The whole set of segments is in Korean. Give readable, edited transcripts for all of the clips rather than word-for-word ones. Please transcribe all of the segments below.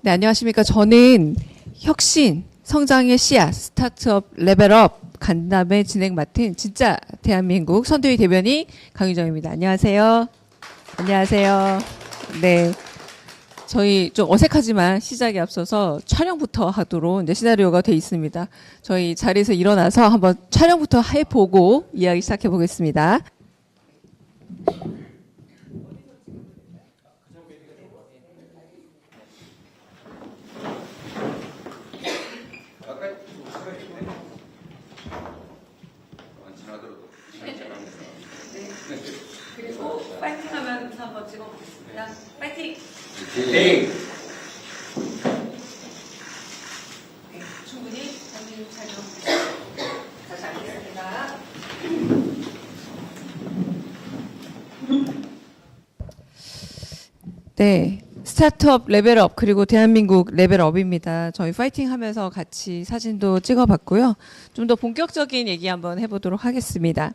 네, 안녕하십니까. 저는 혁신, 성장의 씨앗, 스타트업 레벨업 간담회 진행 맡은 진짜 대한민국 선도위 대변인 강유정입니다. 안녕하세요. 안녕하세요. 네. 저희 좀 어색하지만 시작에 앞서서 촬영부터 하도록 이제 시나리오가 돼 있습니다. 저희 자리에서 일어나서 한번 촬영부터 해보고 이야기 시작해 보겠습니다. 그리고 파이팅 하면서 한번 찍어보겠습니다. 파이팅! 네. 충분히 장님 촬영 다시 하겠습니다. 네, 스타트업 레벨업 그리고 대한민국 레벨업입니다. 저희 파이팅 하면서 같이 사진도 찍어봤고요. 좀 더 본격적인 얘기 한번 해보도록 하겠습니다.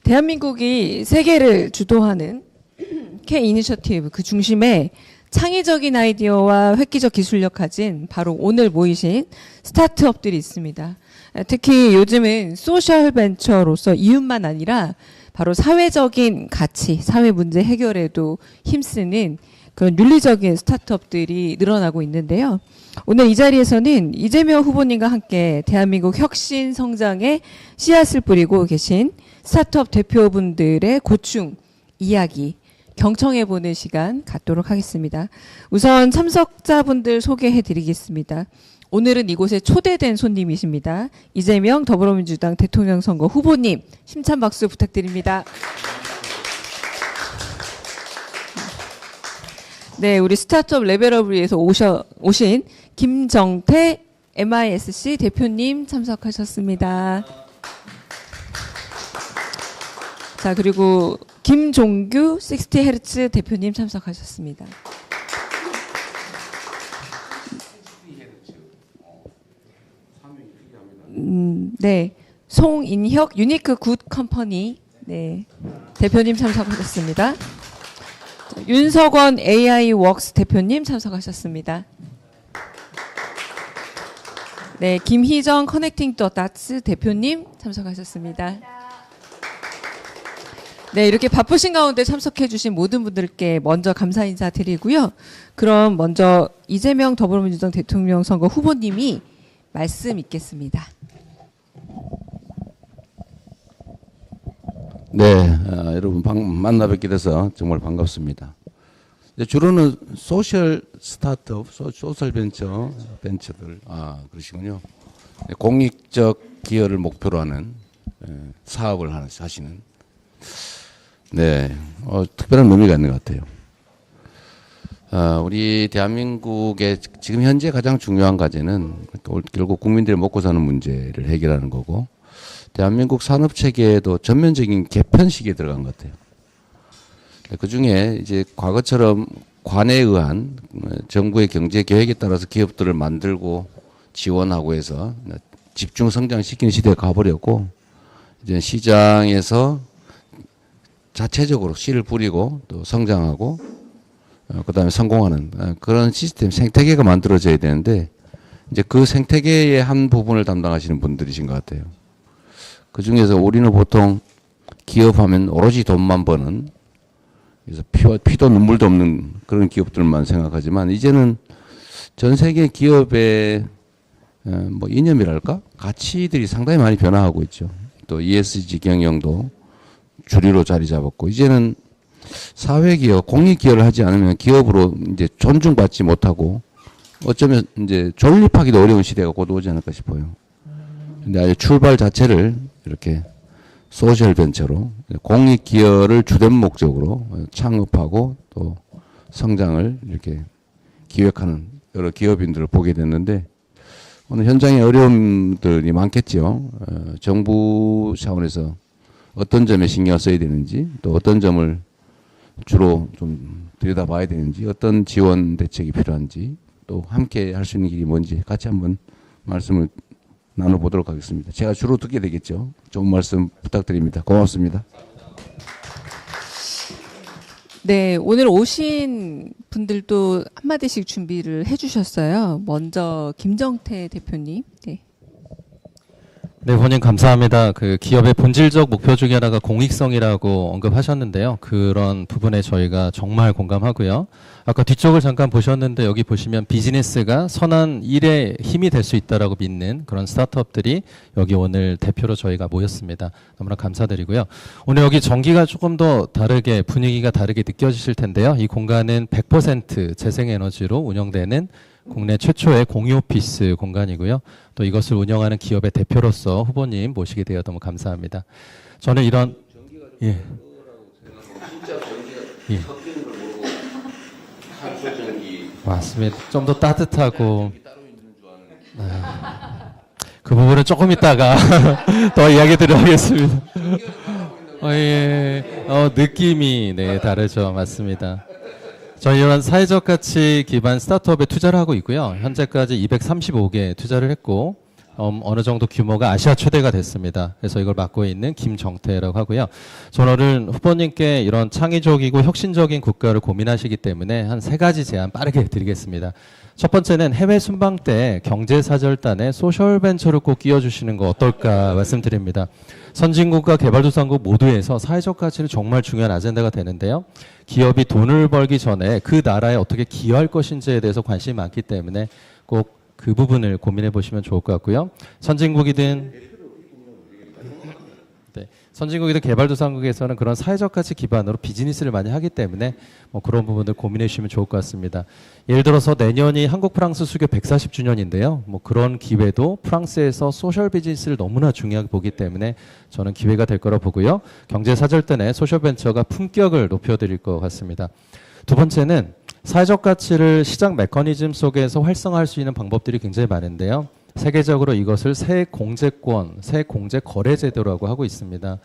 대한민국이 세계를 주도하는 K 이니셔티브 그 중심에 창의적인 아이디어와 획기적 기술력 가진 바로 오늘 모이신 스타트업들이 있습니다. 특히 요즘은 소셜 벤처로서 이윤만 아니라 바로 사회적인 가치, 사회 문제 해결에도 힘쓰는 그런 윤리적인 스타트업들이 늘어나고 있는데요. 오늘 이 자리에서는 이재명 후보님과 함께 대한민국 혁신 성장에 씨앗을 뿌리고 계신 스타트업 대표분들의 고충, 이야기, 경청해보는 시간 갖도록 하겠습니다. 우선 참석자분들 소개해드리겠습니다. 오늘은 이곳에 초대된 손님이십니다. 이재명 더불어민주당 대통령 선거 후보님, 힘찬 박수 부탁드립니다. 네, 우리 스타트업 레벨업을 위해서 오신 김정태 MISC 대표님 참석하셨습니다. 자, 그리고 김종규 60Hz 대표님 참석하셨습니다. 네, 송인혁 유니크 굿 컴퍼니 네, 대표님 참석하셨습니다. 자, 윤석원 AI 웍스 대표님 참석하셨습니다. 네, 김희정 커넥팅 더 닷스 대표님 참석하셨습니다. 네, 이렇게 바쁘신 가운데 참석해 주신 모든 분들께 먼저 감사 인사 드리고요. 그럼 먼저 이재명 더불어민주당 대통령 선거 후보님이 말씀 있겠습니다. 네, 여러분 만나 뵙게 돼서 정말 반갑습니다. 주로는 소셜 스타트업, 소셜 벤처들, 그러시군요. 공익적 기여를 목표로 하는 사업을 하시는 네, 특별한 의미가 있는 것 같아요. 우리 대한민국의 지금 현재 가장 중요한 과제는 결국 국민들이 먹고 사는 문제를 해결하는 거고, 대한민국 산업 체계에도 전면적인 개편 시기에 들어간 것 같아요. 그 중에 이제 과거처럼 관에 의한 정부의 경제 계획에 따라서 기업들을 만들고 지원하고 해서 집중 성장시키는 시대에 가버렸고, 이제 시장에서 자체적으로 씨를 뿌리고 또 성장하고 그다음에 성공하는 그런 시스템 생태계가 만들어져야 되는데, 이제 그 생태계의 한 부분을 담당하시는 분들이신 것 같아요. 그 중에서 우리는 보통 기업하면 오로지 돈만 버는, 그래서 피도 눈물도 없는 그런 기업들만 생각하지만, 이제는 전 세계 기업의 뭐 이념이랄까 가치들이 상당히 많이 변화하고 있죠. 또 ESG 경영도 주류로 자리 잡았고, 이제는 사회기업, 공익기여를 하지 않으면 기업으로 이제 존중받지 못하고 어쩌면 이제 존립하기도 어려운 시대가 곧 오지 않을까 싶어요. 근데 아예 출발 자체를 이렇게 소셜 벤처로 공익기여를 주된 목적으로 창업하고 또 성장을 이렇게 기획하는 여러 기업인들을 보게 됐는데, 오늘 현장에 어려움들이 많겠죠. 정부 차원에서 어떤 점에 신경을 써야 되는지, 또 어떤 점을 주로 좀 들여다봐야 되는지, 어떤 지원 대책이 필요한지, 또 함께 할 수 있는 길이 뭔지 같이 한번 말씀을 나눠보도록 하겠습니다. 제가 주로 듣게 되겠죠. 좋은 말씀 부탁드립니다. 고맙습니다. 네, 오늘 오신 분들도 한마디씩 준비를 해주셨어요. 먼저 김정태 대표님. 네. 네, 후보님 감사합니다. 그 기업의 본질적 목표 중에 하나가 공익성이라고 언급하셨는데요. 그런 부분에 저희가 정말 공감하고요. 아까 뒤쪽을 잠깐 보셨는데 여기 보시면 비즈니스가 선한 일의 힘이 될 수 있다라고 믿는 그런 스타트업들이 여기 오늘 대표로 저희가 모였습니다. 너무나 감사드리고요. 오늘 여기 전기가 조금 더 다르게 분위기가 다르게 느껴지실 텐데요. 이 공간은 100% 재생에너지로 운영되는 국내 최초의 공유 오피스 공간이고요. 또 이것을 운영하는 기업의 대표로서 후보님 모시게 되어 너무 감사합니다. 저는 이런 예. 예. 맞습니다. 좀 더 따뜻하고 그 부분은 조금 이따가 더 이야기 드리겠습니다. 예. 느낌이 네 다르죠. 맞습니다. 저희 이런 사회적 가치 기반 스타트업에 투자를 하고 있고요. 현재까지 235개 투자를 했고 어느 정도 규모가 아시아 최대가 됐습니다. 그래서 이걸 맡고 있는 김정태라고 하고요. 저는 오늘 후보님께 이런 창의적이고 혁신적인 국가를 고민하시기 때문에 한 3가지 제안 빠르게 드리겠습니다. 첫 번째는 해외 순방 때 경제사절단에 소셜벤처를 꼭 끼워주시는 거 어떨까 말씀드립니다. 선진국과 개발도상국 모두에서 사회적 가치는 정말 중요한 아젠다가 되는데요. 기업이 돈을 벌기 전에 그 나라에 어떻게 기여할 것인지에 대해서 관심이 많기 때문에 꼭 그 부분을 고민해 보시면 좋을 것 같고요. 선진국이든 개발도상국에서는 그런 사회적 가치 기반으로 비즈니스를 많이 하기 때문에 뭐 그런 부분들 고민해 주시면 좋을 것 같습니다. 예를 들어서 내년이 한국 프랑스 수교 140주년인데요. 뭐 그런 기회도 프랑스에서 소셜 비즈니스를 너무나 중요하게 보기 때문에 저는 기회가 될 거라 보고요. 경제사절단에 소셜 벤처가 품격을 높여드릴 것 같습니다. 두 번째는 사회적 가치를 시장 메커니즘 속에서 활성화할 수 있는 방법들이 굉장히 많은데요. 세계적으로 이것을 세액공제권, 세액공제거래제도라고 하고 있습니다.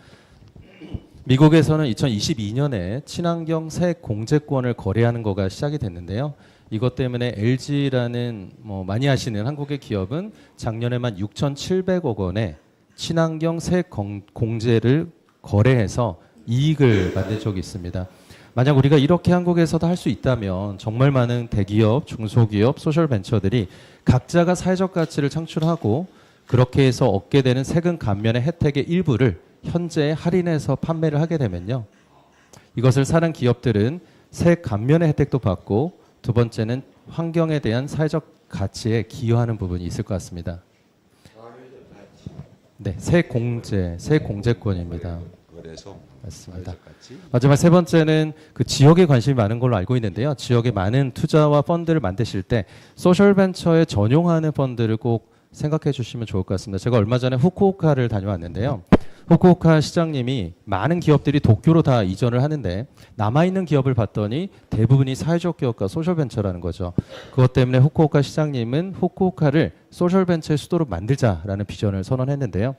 미국에서는 2022년에 친환경 세액공제권을 거래하는 거가 시작이 됐는데요. 이것 때문에 LG라는 많이 아시는 한국의 기업은 작년에만 6,700억 원의 친환경 세액공제를 거래해서 이익을 만든 적이 있습니다. 만약 우리가 이렇게 한국에서도 할 수 있다면 정말 많은 대기업, 중소기업, 소셜벤처들이 각자가 사회적 가치를 창출하고 그렇게 해서 얻게 되는 세금 감면의 혜택의 일부를 현재 할인해서 판매를 하게 되면요. 이것을 사는 기업들은 세액 감면의 혜택도 받고 두 번째는 환경에 대한 사회적 가치에 기여하는 부분이 있을 것 같습니다. 네, 세액공제권입니다. 그래서 맞습니다. 마지막 세 번째는 그 지역에 관심이 많은 걸로 알고 있는데요. 지역에 많은 투자와 펀드를 만드실 때 소셜벤처에 전용하는 펀드를 꼭 생각해 주시면 좋을 것 같습니다. 제가 얼마 전에 후쿠오카를 다녀왔는데요. 후쿠오카 시장님이 많은 기업들이 도쿄로 다 이전을 하는데 남아있는 기업을 봤더니 대부분이 사회적 기업과 소셜벤처라는 거죠. 그것 때문에 후쿠오카 시장님은 후쿠오카를 소셜벤처의 수도로 만들자라는 비전을 선언했는데요.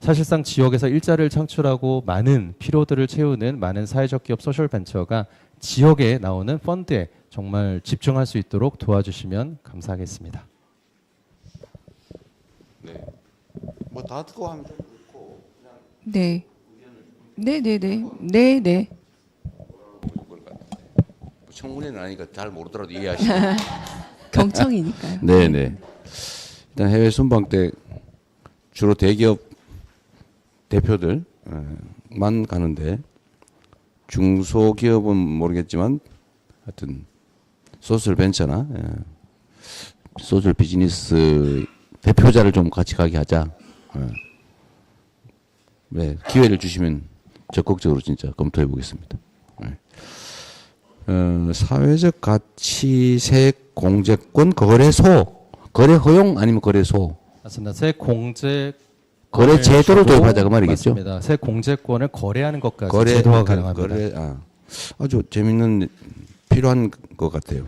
사실상 지역에서 일자리를 창출하고 많은 피로들을 채우는 많은 사회적 기업 소셜벤처가 지역에 나오는 펀드에 정말 집중할 수 있도록 도와주시면 감사하겠습니다. 네. 뭐 다 듣고 하면 좀 그렇고 그냥 네. 네네네. 청문회는 아니니까 잘 모르더라도 이해하시죠. 경청이니까요. 네네. 일단 해외 순방 때 주로 대기업 대표들만 가는데 중소기업은 모르겠지만 하여튼 소셜 벤처나 소셜 비즈니스 대표자를 좀 같이 가게 하자. 네, 기회를 주시면 적극적으로 진짜 검토해 보겠습니다. 사회적 가치 세액 공제권 거래소, 거래 허용 아니면 거래소. 맞습니다. 세액 공제 거래 제도를 도입하자 그 말이겠죠. 맞습니다. 세액 공제권을 거래하는 것까지 제도가 가능합니다. 아주 재밌는 필요한 것 같아요.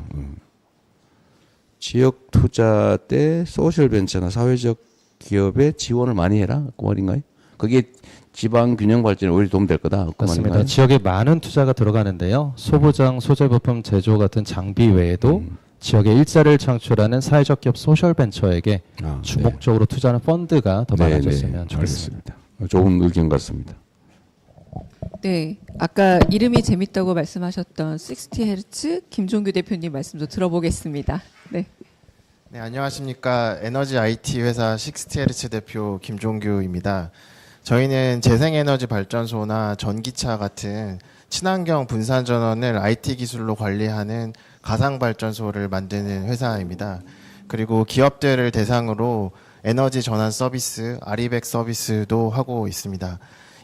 지역 투자 때 소셜 벤처나 사회적 기업에 지원을 많이 해라 그 말인가요? 그게 지방 균형 발전에 오히려 도움될 거다. 그 맞습니다. 말인가요? 지역에 많은 투자가 들어가는데요. 소부장, 소재 부품 제조 같은 장비 외에도 지역에 일자리를 창출하는 사회적 기업 소셜벤처에게 주목적으로 투자하는 펀드가 더 많아졌으면 좋겠습니다. 알겠습니다. 좋은 의견 같습니다. 네, 아까 이름이 재밌다고 말씀하셨던 60Hz 김종규 대표님 말씀도 들어보겠습니다. 네. 네, 안녕하십니까. 에너지 IT 회사 60Hz 대표 김종규입니다. 저희는 재생에너지 발전소나 전기차 같은 친환경 분산 전원을 IT 기술로 관리하는 가상 발전소를 만드는 회사입니다. 그리고 기업들을 대상으로 에너지 전환 서비스, 아리백 서비스도 하고 있습니다.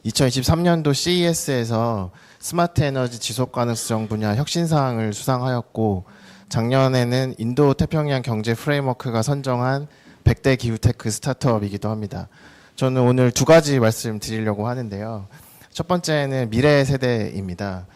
2023년도 CES에서 스마트 에너지 지속 가능성 분야 혁신사항을 수상하였고, 작년에는 인도 태평양 경제 프레임워크가 선정한 100대 기후테크 스타트업이기도 합니다. 저는 오늘 두 가지 말씀드리려고 하는데요. 첫 번째는 미래 세대입니다.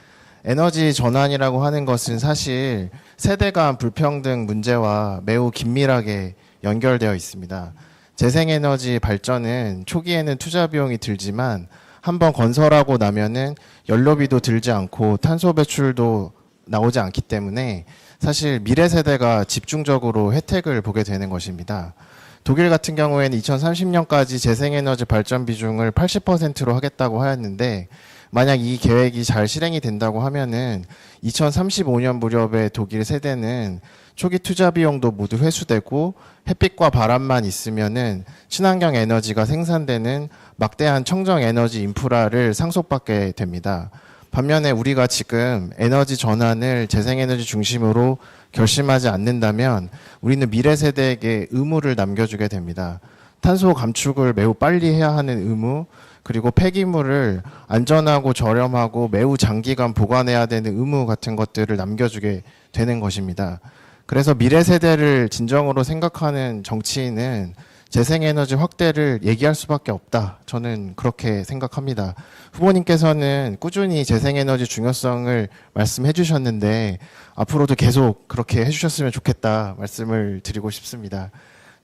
에너지 전환이라고 하는 것은 사실 세대 간 불평등 문제와 매우 긴밀하게 연결되어 있습니다. 재생에너지 발전은 초기에는 투자 비용이 들지만 한번 건설하고 나면은 연료비도 들지 않고 탄소 배출도 나오지 않기 때문에 사실 미래 세대가 집중적으로 혜택을 보게 되는 것입니다. 독일 같은 경우에는 2030년까지 재생에너지 발전 비중을 80%로 하겠다고 하였는데, 만약 이 계획이 잘 실행이 된다고 하면은 2035년 무렵에 독일 세대는 초기 투자 비용도 모두 회수되고 햇빛과 바람만 있으면은 친환경 에너지가 생산되는 막대한 청정 에너지 인프라를 상속받게 됩니다. 반면에 우리가 지금 에너지 전환을 재생에너지 중심으로 결심하지 않는다면 우리는 미래 세대에게 의무를 남겨주게 됩니다. 탄소 감축을 매우 빨리 해야 하는 의무, 그리고 폐기물을 안전하고 저렴하고 매우 장기간 보관해야 되는 의무 같은 것들을 남겨주게 되는 것입니다. 그래서 미래 세대를 진정으로 생각하는 정치인은 재생에너지 확대를 얘기할 수밖에 없다. 저는 그렇게 생각합니다. 후보님께서는 꾸준히 재생에너지 중요성을 말씀해 주셨는데 앞으로도 계속 그렇게 해주셨으면 좋겠다 말씀을 드리고 싶습니다.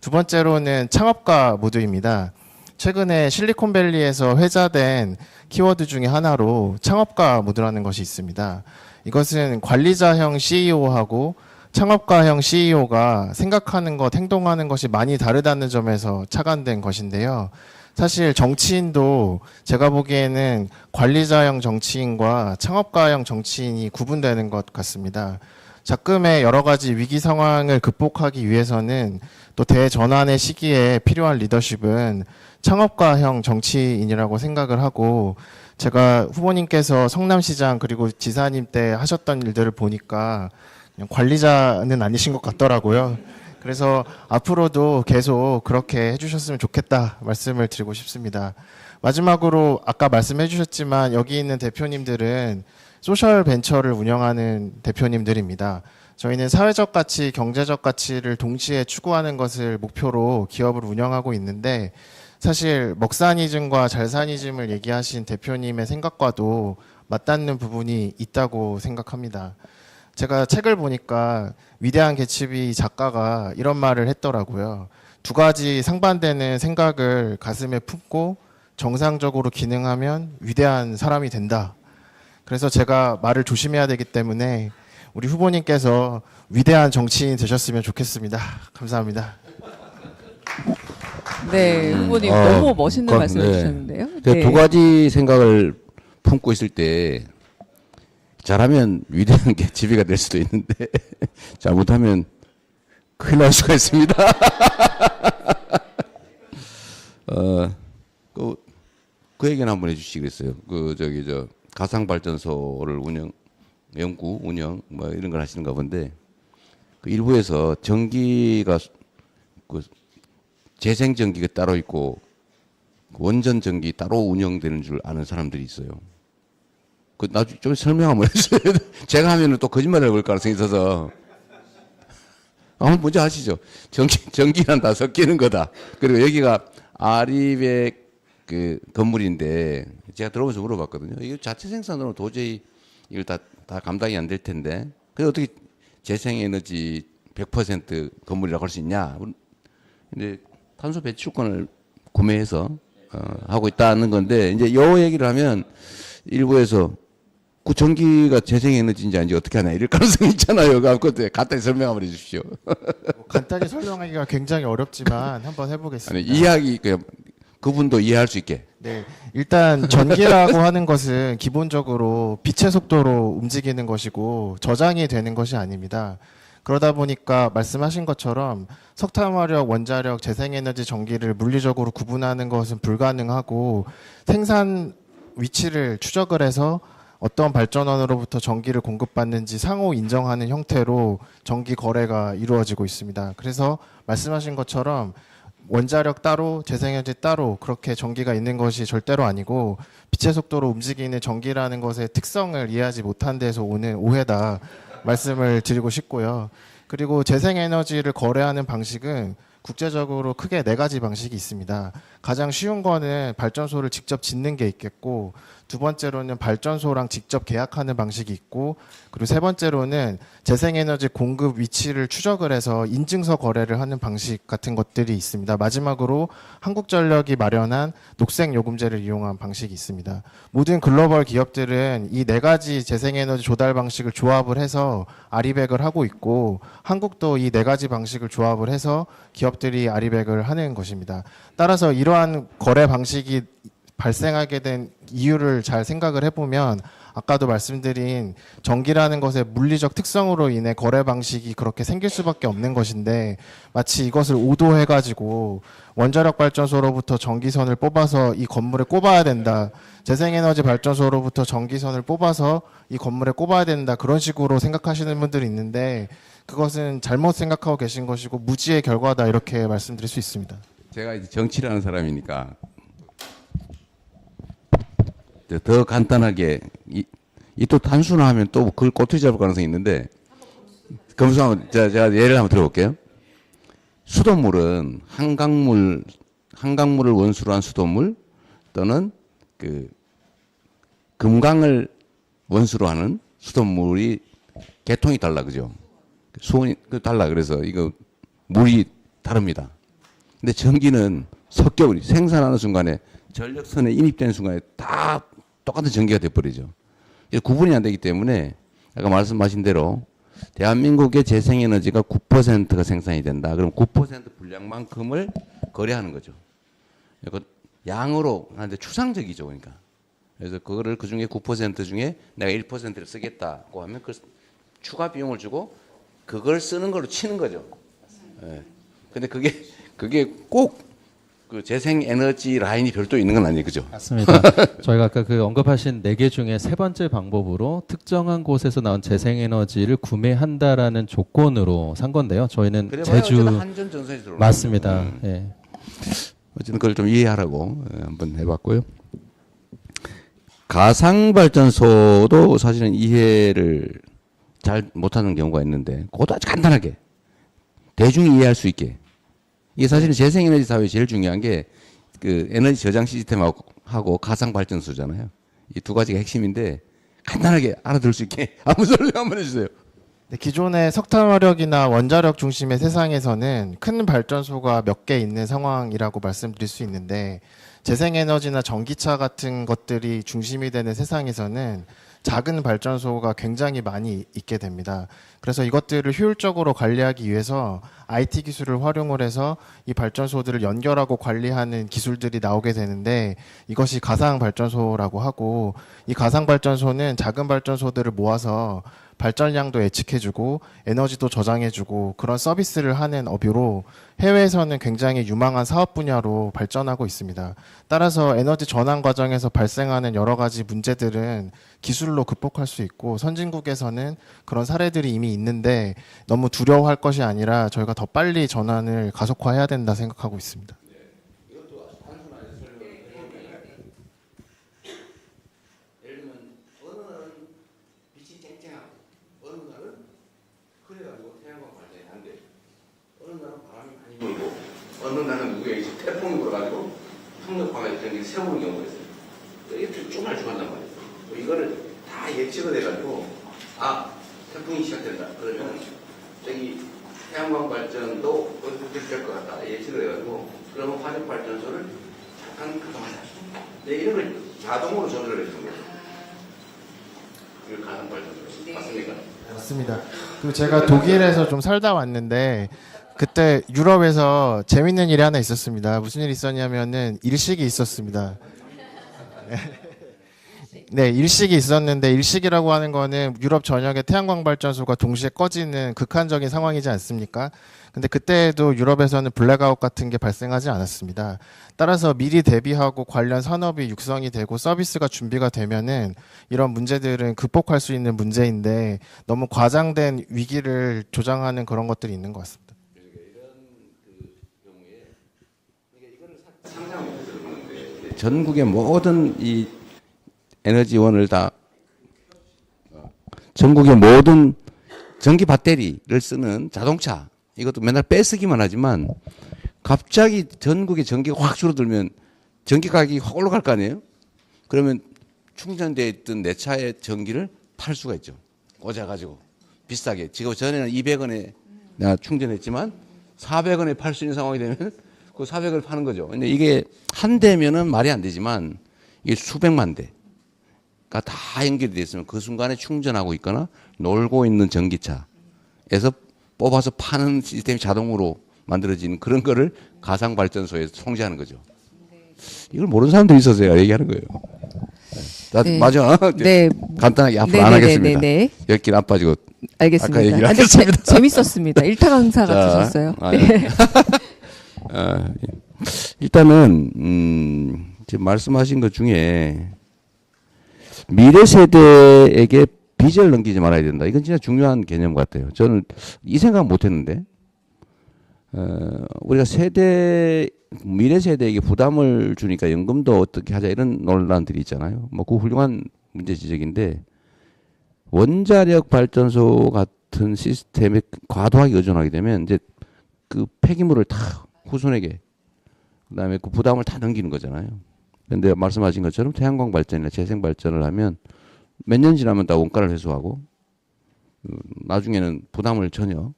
두 번째로는 창업가 모드입니다. 최근에 실리콘밸리에서 회자된 키워드 중에 하나로 창업가 모드라는 것이 있습니다. 이것은 관리자형 CEO하고 창업가형 CEO가 생각하는 것, 행동하는 것이 많이 다르다는 점에서 착안된 것인데요. 사실 정치인도 제가 보기에는 관리자형 정치인과 창업가형 정치인이 구분되는 것 같습니다. 작금의 여러 가지 위기 상황을 극복하기 위해서는 또 대전환의 시기에 필요한 리더십은 창업가형 정치인이라고 생각을 하고, 제가 후보님께서 성남시장 그리고 지사님 때 하셨던 일들을 보니까 그냥 관리자는 아니신 것 같더라고요. 그래서 앞으로도 계속 그렇게 해주셨으면 좋겠다 말씀을 드리고 싶습니다. 마지막으로 아까 말씀해 주셨지만 여기 있는 대표님들은 소셜 벤처를 운영하는 대표님들입니다. 저희는 사회적 가치, 경제적 가치를 동시에 추구하는 것을 목표로 기업을 운영하고 있는데, 사실 먹사니즘과 잘사니즘을 얘기하신 대표님의 생각과도 맞닿는 부분이 있다고 생각합니다. 제가 책을 보니까 위대한 개츠비 작가가 이런 말을 했더라고요. 두 가지 상반되는 생각을 가슴에 품고 정상적으로 기능하면 위대한 사람이 된다. 그래서 제가 말을 조심해야 되기 때문에 우리 후보님께서 위대한 정치인 되셨으면 좋겠습니다. 감사합니다. 네, 후보님 어, 너무 멋있는 말씀을 네. 주셨는데요. 두 가지 생각을 품고 있을 때 잘하면 위대한 게 지비가 될 수도 있는데 잘못하면 큰일 날 수가 있습니다. 그 얘기는 한번 해주시겠어요? 가상 발전소를 연구, 운영 뭐 이런 걸 하시는가 본데, 그 일부에서 전기가 재생 전기가 따로 있고 원전 전기 따로 운영되는 줄 아는 사람들이 있어요. 나중에 좀 설명 한번 해주세요. 제가 하면은 또 거짓말을 해볼 가능성이 있어서. 한번 먼저 하시죠. 전기랑 다 섞이는 거다. 그리고 여기가 아리백 건물인데, 제가 들어오면서 물어봤거든요. 이거 자체 생산으로 도저히 이걸 다 감당이 안 될 텐데, 그래서 어떻게 재생에너지 100% 건물이라고 할 수 있냐. 근데 탄소 배출권을 구매해서 하고 있다는 건데, 이제 요 얘기를 하면 일부에서 그 전기가 재생에너지인지 아닌지 어떻게 하나 이럴 가능성이 있잖아요. 그것도 간단히 설명 한번 해주십시오. 간단히 설명하기가 굉장히 어렵지만 한번 해보겠습니다. 아니, 그분도 이해할 수 있게. 네, 일단 전기라고 하는 것은 기본적으로 빛의 속도로 움직이는 것이고 저장이 되는 것이 아닙니다. 그러다 보니까 말씀하신 것처럼 석탄화력, 원자력, 재생에너지, 전기를 물리적으로 구분하는 것은 불가능하고 생산 위치를 추적을 해서 어떤 발전원으로부터 전기를 공급받는지 상호 인정하는 형태로 전기 거래가 이루어지고 있습니다. 그래서 말씀하신 것처럼 원자력 따로, 재생에너지 따로 그렇게 전기가 있는 것이 절대로 아니고 빛의 속도로 움직이는 전기라는 것의 특성을 이해하지 못한 데서 오는 오해다 말씀을 드리고 싶고요. 그리고 재생에너지를 거래하는 방식은 국제적으로 크게 4가지 방식이 있습니다. 가장 쉬운 거는 발전소를 직접 짓는 게 있겠고, 두 번째로는 발전소랑 직접 계약하는 방식이 있고, 그리고 세 번째로는 재생에너지 공급 위치를 추적을 해서 인증서 거래를 하는 방식 같은 것들이 있습니다. 마지막으로 한국전력이 마련한 녹색요금제를 이용한 방식이 있습니다. 모든 글로벌 기업들은 이 4가지 재생에너지 조달 방식을 조합을 해서 아리백을 하고 있고, 한국도 이 4가지 방식을 조합을 해서 기업들이 아리백을 하는 것입니다. 따라서 이러한 거래 방식이 발생하게 된 이유를 잘 생각을 해보면 아까도 말씀드린 전기라는 것의 물리적 특성으로 인해 거래 방식이 그렇게 생길 수밖에 없는 것인데, 마치 이것을 오도해가지고 원자력 발전소로부터 전기선을 뽑아서 이 건물에 꼽아야 된다, 재생에너지 발전소로부터 전기선을 뽑아서 이 건물에 꼽아야 된다, 그런 식으로 생각하시는 분들이 있는데 그것은 잘못 생각하고 계신 것이고 무지의 결과다, 이렇게 말씀드릴 수 있습니다. 제가 이제 정치를 하는 사람이니까 더 간단하게 이 또 단순화하면 또 그걸 꼬투리 잡을 가능성이 있는데, 검수하면 제가 예를 한번 들어볼게요. 수돗물은 한강물을 원수로 한 수돗물 또는 그 금강을 원수로 하는 수돗물이 계통이 달라, 그죠? 수온이 달라. 그래서 이거 물이 다릅니다. 근데 전기는 섞여 생산하는 순간에 전력선에 인입되는 순간에 다 똑같은 전기가 돼버리죠. 구분이 안 되기 때문에 아까 말씀하신 대로 대한민국의 재생에너지가 9%가 생산이 된다. 그럼 9% 분량만큼을 거래하는 거죠. 양으로 하는데 추상적이죠, 그러니까. 그래서 그거를 그 중에 9% 중에 내가 1%를 쓰겠다고 하면 그 추가 비용을 주고 그걸 쓰는 걸로 치는 거죠. 예. 근데 그게 꼭 그 재생에너지 라인이 별도 있는 건 아니에요, 그죠? 맞습니다. 저희가 아까 그 언급하신 4개 중에 세 번째 방법으로 특정한 곳에서 나온 재생에너지를 구매한다라는 조건으로 산 건데요. 저희는 제주 한전 전선이 들어오는 맞습니다. 예. 어쨌든 그걸 좀 이해하라고 한번 해봤고요. 가상 발전소도 사실은 이해를 잘 못하는 경우가 있는데, 그것도 아주 간단하게 대중이 이해할 수 있게. 이게 사실은 재생에너지 사회에 제일 중요한 게 그 에너지 저장 시스템하고 가상 발전소잖아요. 이 두 가지가 핵심인데 간단하게 알아들을 수 있게 아무 설명 한번 해주세요. 네, 기존의 석탄화력이나 원자력 중심의 세상에서는 큰 발전소가 몇 개 있는 상황이라고 말씀드릴 수 있는데, 재생에너지나 전기차 같은 것들이 중심이 되는 세상에서는 작은 발전소가 굉장히 많이 있게 됩니다. 그래서 이것들을 효율적으로 관리하기 위해서 IT 기술을 활용을 해서 이 발전소들을 연결하고 관리하는 기술들이 나오게 되는데, 이것이 가상 발전소라고 하고, 이 가상 발전소는 작은 발전소들을 모아서 발전량도 예측해주고 에너지도 저장해주고 그런 서비스를 하는 업으로 해외에서는 굉장히 유망한 사업 분야로 발전하고 있습니다. 따라서 에너지 전환 과정에서 발생하는 여러 가지 문제들은 기술로 극복할 수 있고, 선진국에서는 그런 사례들이 이미 있는데 너무 두려워할 것이 아니라 저희가 더 빨리 전환을 가속화해야 된다 생각하고 있습니다. 어느 날은 누구에게 이제 태풍이 불어가지고 풍력파가 전기 세우는 경우가 있어요. 이렇게 쭈말쭈말단 말이에요. 이거를 다 예측을 해가지고, 아, 태풍이 시작된다. 그러면 저기 태양광 발전도 어떻게 될 것 같다. 예측을 해가지고, 그러면 화력 발전소를 잠깐 가동하자. 네, 이런 걸 자동으로 조절을 해주는 거죠. 그 가상 발전소. 맞습니까? 맞습니다. 그리고 제가 독일에서 좀 살다 왔는데, 그때 유럽에서 재밌는 일이 하나 있었습니다. 무슨 일이 있었냐면은 일식이 있었습니다. 네, 일식이 있었는데 일식이라고 하는 거는 유럽 전역의 태양광 발전소가 동시에 꺼지는 극한적인 상황이지 않습니까? 근데 그때도 유럽에서는 블랙아웃 같은 게 발생하지 않았습니다. 따라서 미리 대비하고 관련 산업이 육성이 되고 서비스가 준비가 되면은 이런 문제들은 극복할 수 있는 문제인데 너무 과장된 위기를 조장하는 그런 것들이 있는 것 같습니다. 전국의 모든 이 에너지원을 다 전국의 모든 전기 배터리를 쓰는 자동차 이것도 맨날 빼쓰기만 하지만 갑자기 전국의 전기가 확 줄어들면 전기 가격이 확 올라갈 거 아니에요? 그러면 충전되어 있던 내 차의 전기를 팔 수가 있죠. 꽂아가지고 비싸게. 지금 전에는 200원에 내가 충전했지만 400원에 팔 수 있는 상황이 되면 그 400원을 파는 거죠. 근데 이게 한 대면은 말이 안 되지만 이게 수백만 대가 다 연결이 되어 있으면 그 순간에 충전하고 있거나 놀고 있는 전기차에서 뽑아서 파는 시스템이 자동으로 만들어지는 그런 거를 가상발전소에서 통제하는 거죠. 이걸 모르는 사람들이 있어서 제가 얘기하는 거예요. 네. 맞아. 네. 간단하게 앞으로 안 하겠습니다. 네. 10길 안 빠지고. 알겠습니다. 아까 얘기를 근데 재밌었습니다. 일타 강사 자, 같으셨어요. 네. 일단은 지금 말씀하신 것 중에 미래 세대에게 빚을 넘기지 말아야 된다. 이건 진짜 중요한 개념 같아요. 저는 이 생각 못 했는데, 우리가 미래 세대에게 부담을 주니까 연금도 어떻게 하자 이런 논란들이 있잖아요. 뭐, 그 훌륭한 문제 지적인데, 원자력 발전소 같은 시스템에 과도하게 의존하게 되면 이제 그 폐기물을 다 후손에게, 그 다음에 그 부담을 다 넘기는 거잖아요. 근데 말씀하신 것처럼 태양광 발전이나 재생 발전을 하면 몇 년 지나면 다 원가를 회수하고 나중에는 부담을 전혀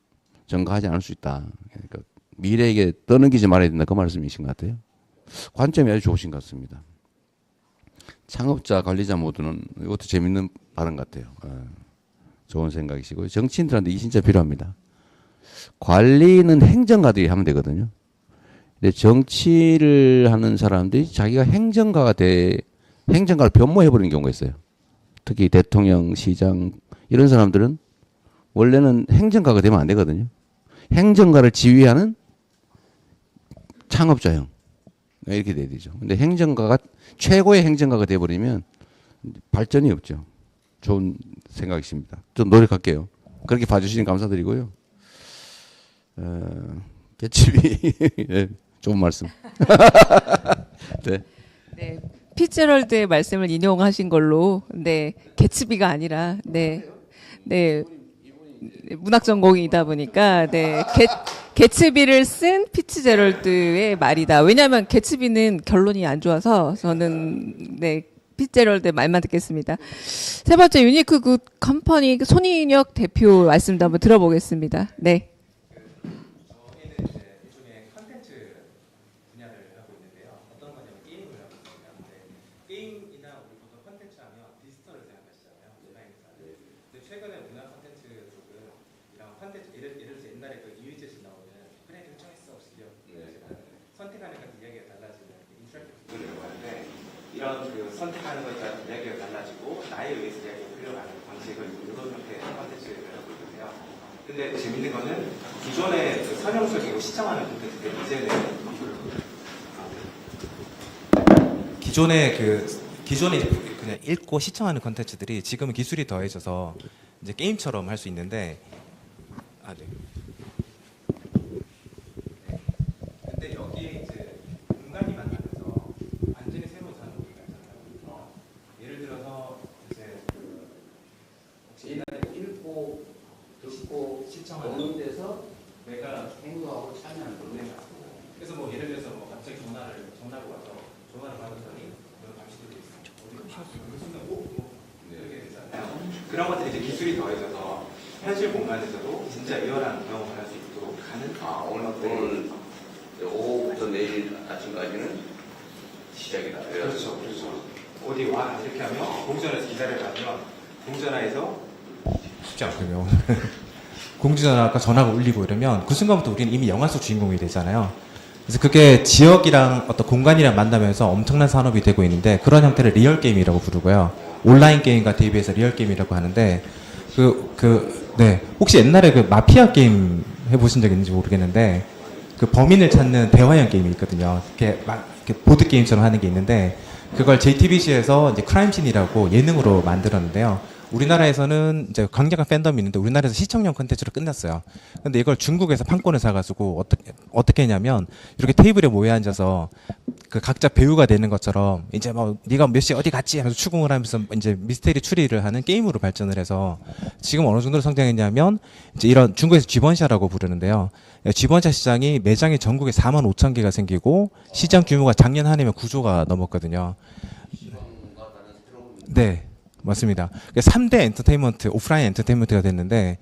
전가하지 않을 수 있다. 그러니까 미래에게 떠넘기지 말아야 된다. 그 말씀이신 것 같아요. 관점이 아주 좋으신 것 같습니다. 창업자, 관리자 모두는 이것도 재밌는 발언 같아요. 좋은 생각이시고요. 정치인들한테 이게 진짜 필요합니다. 관리는 행정가들이 하면 되거든요. 근데 정치를 하는 사람들이 자기가 행정가를 변모해버리는 경우가 있어요. 특히 대통령, 시장 이런 사람들은 원래는 행정가가 되면 안 되거든요. 행정가를 지휘하는 창업자형 이렇게 돼야 되죠. 근데 최고의 행정가가 돼버리면 발전이 없죠. 좋은 생각이십니다. 좀 노력할게요. 그렇게 봐주시니 감사드리고요. 개츠비 네, 좋은 말씀. 네. 네. 피츠럴드의 말씀을 인용하신 걸로, 네, 개츠비가 아니라, 네, 네, 문학 전공이다 보니까, 네, 개츠비를 쓴 피츠제럴드의 말이다. 왜냐하면 개츠비는 결론이 안 좋아서 저는 네, 피츠제럴드의 말만 듣겠습니다. 세 번째 유니크 굿 컴퍼니 손인혁 대표 말씀도 한번 들어보겠습니다. 네. 이런 그 선택하는 것에 따라 이야기가 달라지고 나에 의해서 이야기가 흘러가는 방식을 이런 형태의 콘텐츠를 하고 있는데요. 근데 재밌는 거는 기존의 그 설명서기고 시청하는 콘텐츠들 이제는 기존에 그냥 읽고 시청하는 콘텐츠들이 지금은 기술이 더해져서 이제 게임처럼 할 수 있는데 네. 근데 여기에 이제 공간이 만나면서 완전히 새로운 산업이 있잖아요. 예를 들어서 이제 혹시 옛날에 읽고 듣고 시청하는 데서 내가 행동하고 참여하는 거네. 그래서 뭐 예를 들어서 뭐 갑자기 전화를 와서 전화를 받았더니 그런 감시들이 있어. 어디 가서 그 순간 이렇게 되잖아요. 그런 것들이 이제 기술이 더해져서 현실 공간에서도 진짜 리얼한 경험을 할 수 있도록 하는 오늘 오후부터 내일 아침까지는 시작이다. 그렇죠. 어디 와 이렇게 하면 공전화에서 기다려가면 공전화에서 쉽지 않군요. 공전화가 전화가 울리고 이러면 그 순간부터 우리는 이미 영화 속 주인공이 되잖아요. 그래서 그게 지역이랑 어떤 공간이랑 만나면서 엄청난 산업이 되고 있는데 그런 형태를 리얼 게임이라고 부르고요. 온라인 게임과 대비해서 리얼 게임이라고 하는데 네. 혹시 옛날에 그 마피아 게임 해보신 적 있는지 모르겠는데 그 범인을 찾는 대화형 게임이 있거든요. 이렇게 막 이렇게 보드 게임처럼 하는 게 있는데 그걸 JTBC에서 이제 크라임씬이라고 예능으로 만들었는데요. 우리나라에서는 이제 강력한 팬덤이 있는데 우리나라에서 시청용 콘텐츠로 끝났어요. 근데 이걸 중국에서 판권을 사가지고 어떻게 했냐면 이렇게 테이블에 모여 앉아서 그 각자 배우가 되는 것처럼 이제 뭐 네가 몇 시에 어디 갔지 하면서 추궁을 하면서 이제 미스테리 추리를 하는 게임으로 발전을 해서 지금 어느 정도로 성장했냐면 이제 이런 중국에서 쥐번샤라고 부르는데요. 쥐번샤 시장이 매장이 전국에 4만 5천 개가 생기고 시장 규모가 작년 한 해면 9조가 넘었거든요. 네. 맞습니다. 3대 엔터테인먼트, 오프라인 엔터테인먼트가 됐는데,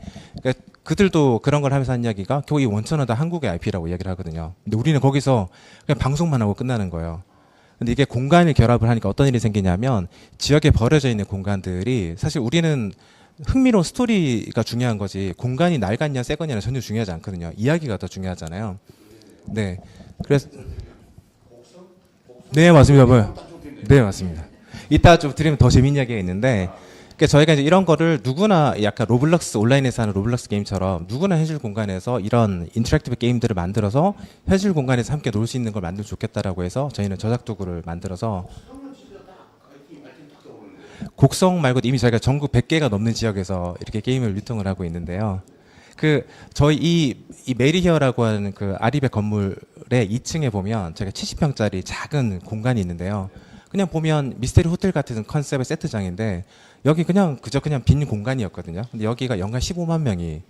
그들도 그런 걸 하면서 한 이야기가 결국 이 원천은 다 한국의 IP라고 이야기를 하거든요. 근데 우리는 거기서 그냥 방송만 하고 끝나는 거예요. 근데 이게 공간을 결합을 하니까 어떤 일이 생기냐면, 지역에 버려져 있는 공간들이, 사실 우리는 흥미로운 스토리가 중요한 거지, 공간이 낡았냐, 새거냐는 전혀 중요하지 않거든요. 이야기가 더 중요하잖아요. 네. 그래서, 네, 맞습니다. 네, 맞습니다. 이따 좀 드리면 더 재밌는 이야기가 있는데, 그러니까 저희가 이제 이런 거를 누구나 약간 로블록스, 온라인에서 하는 로블록스 게임처럼 누구나 현실 공간에서 이런 인터랙티브 게임들을 만들어서 현실 공간에서 함께 놀 수 있는 걸 만들면 좋겠다라고 해서 저희는 저작 도구를 만들어서 곡성 말고도 이미 저희가 전국 100개가 넘는 지역에서 이렇게 게임을 유통을 하고 있는데요. 저희 이 메리히어라고 하는 그 아리백 건물의 2층에 보면 저희가 70평짜리 작은 공간이 있는데요. 그냥 보면 미스테리 호텔 같은 컨셉의 세트장인데 여기 그냥 빈 공간이었거든요. 근데 여기가 연간 15만 명이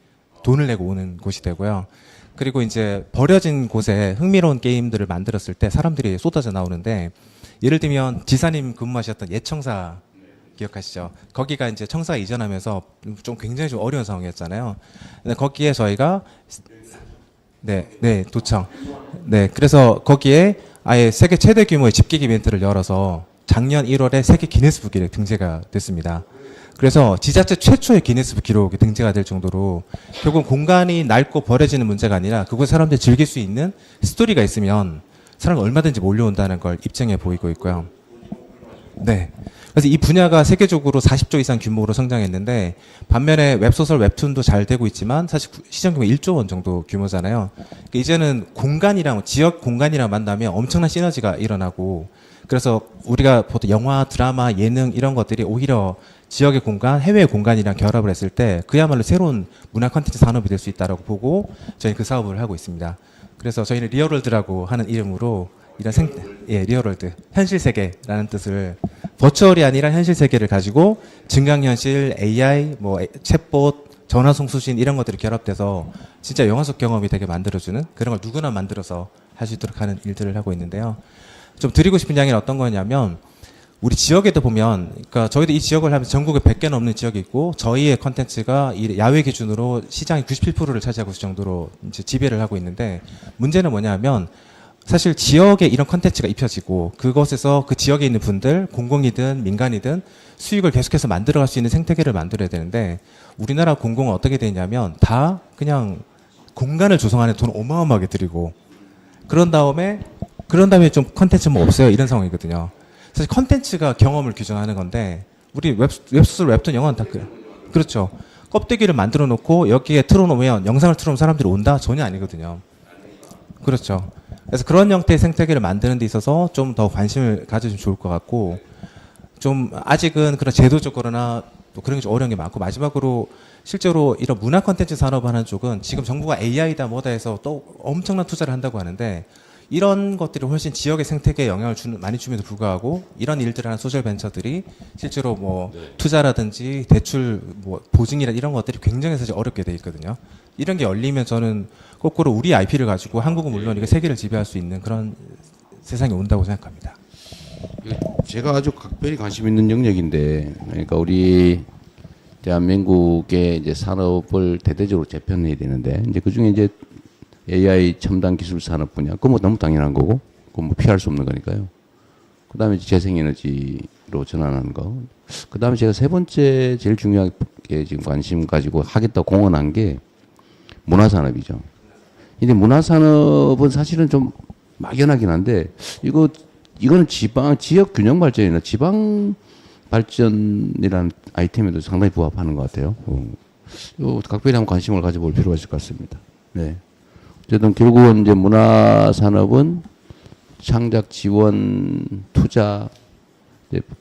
돈을 내고 오는 곳이 되고요. 그리고 이제 버려진 곳에 흥미로운 게임들을 만들었을 때 사람들이 쏟아져 나오는데 예를 들면 지사님 근무하셨던 예청사 기억하시죠? 거기가 이제 청사가 이전하면서 좀 굉장히 좀 어려운 상황이었잖아요. 근데 거기에 저희가 도청. 네, 그래서 거기에 아예 세계 최대 규모의 집객 이벤트를 열어서 작년 1월에 세계 기네스북에 등재가 됐습니다. 그래서 지자체 최초의 기네스북 기록이 등재가 될 정도로 결국 공간이 낡고 버려지는 문제가 아니라 그곳 사람들이 즐길 수 있는 스토리가 있으면 사람이 얼마든지 몰려온다는 걸 입증해 보이고 있고요. 네. 그래서 이 분야가 세계적으로 40조 이상 규모로 성장했는데 반면에 웹소설 웹툰도 잘 되고 있지만 사실 시장 규모 1조 원 정도 규모잖아요. 그러니까 이제는 공간이랑 지역 공간이랑 만나면 엄청난 시너지가 일어나고 그래서 우리가 보통 영화, 드라마, 예능 이런 것들이 오히려 지역의 공간, 해외의 공간이랑 결합을 했을 때 그야말로 새로운 문화 콘텐츠 산업이 될 수 있다고 보고 저희 그 사업을 하고 있습니다. 그래서 저희는 리얼월드라고 하는 이름으로 이런 리얼월드, 현실 세계라는 뜻을 버추얼이 아니라 현실 세계를 가지고 증강현실, AI, 뭐 챗봇, 전화송수신 이런 것들이 결합돼서 진짜 영화 속 경험이 되게 만들어주는 그런 걸 누구나 만들어서 할 수 있도록 하는 일들을 하고 있는데요. 좀 드리고 싶은 이야기는 어떤 거냐면 우리 지역에도 보면 그러니까 저희도 이 지역을 하면 전국에 100개 넘는 지역이 있고 저희의 컨텐츠가 이 야외 기준으로 시장의 97%를 차지하고 있을 정도로 이제 지배를 하고 있는데 문제는 뭐냐면 사실 지역에 이런 컨텐츠가 입혀지고 그것에서 그 지역에 있는 분들 공공이든 민간이든 수익을 계속해서 만들어갈 수 있는 생태계를 만들어야 되는데 우리나라 공공은 어떻게 되냐면 다 그냥 공간을 조성하는 돈 어마어마하게 들이고 그런 다음에 좀 컨텐츠 뭐 없어요 이런 상황이거든요. 사실 컨텐츠가 경험을 규정하는 건데 우리 웹소설 웹툰 영화는 다 그렇죠. 껍데기를 만들어 놓고 여기에 틀어놓으면 영상을 틀어놓으면 사람들이 온다? 전혀 아니거든요. 그렇죠. 그래서 그런 형태의 생태계를 만드는 데 있어서 좀 더 관심을 가져주면 좋을 것 같고 좀 아직은 그런 제도적으로나 또 그런 게 좀 어려운 게 많고 마지막으로 실제로 이런 문화 콘텐츠 산업 하는 쪽은 지금 정부가 AI다 뭐다 해서 또 엄청난 투자를 한다고 하는데 이런 것들이 훨씬 지역의 생태계에 영향을 많이 줌에도 불구하고 이런 일들을 하는 소셜 벤처들이 실제로 뭐 투자라든지 대출 뭐 보증이라 이런 것들이 굉장히 사실 어렵게 돼 있거든요. 이런 게 열리면 저는 거꾸로 우리 IP를 가지고 한국은 물론 이거 세계를 지배할 수 있는 그런 세상이 온다고 생각합니다. 제가 아주 각별히 관심 있는 영역인데, 그러니까 우리 대한민국의 이제 산업을 대대적으로 재편해야 되는데, 이제 그 중에 이제 AI 첨단 기술 산업 분야, 그거 뭐 너무 당연한 거고, 그거 뭐 피할 수 없는 거니까요. 그 다음에 재생에너지로 전환하는 거. 그 다음에 제가 세 번째 제일 중요하게 지금 관심 가지고 하겠다고 공언한 게 문화산업이죠. 근데 문화산업은 사실은 좀 막연하긴 한데 이거는 지역 균형 발전이나 지방 발전이라는 아이템에도 상당히 부합하는 것 같아요. 각별히 한번 관심을 가져볼 필요가 있을 것 같습니다. 네. 어쨌든 결국은 이제 문화산업은 창작 지원, 투자,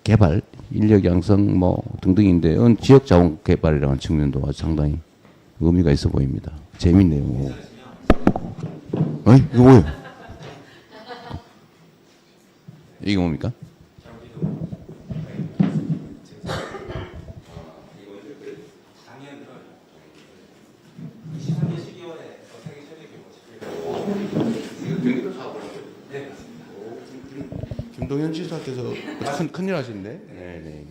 개발, 인력 양성 뭐 등등인데 지역 자원 개발이라는 측면도 아주 상당히 의미가 있어 보입니다. 재밌네요. 어이? 이거 뭐예요? 이게 뭡니까? 김동현 지사께서 큰일 하셨네. 네네.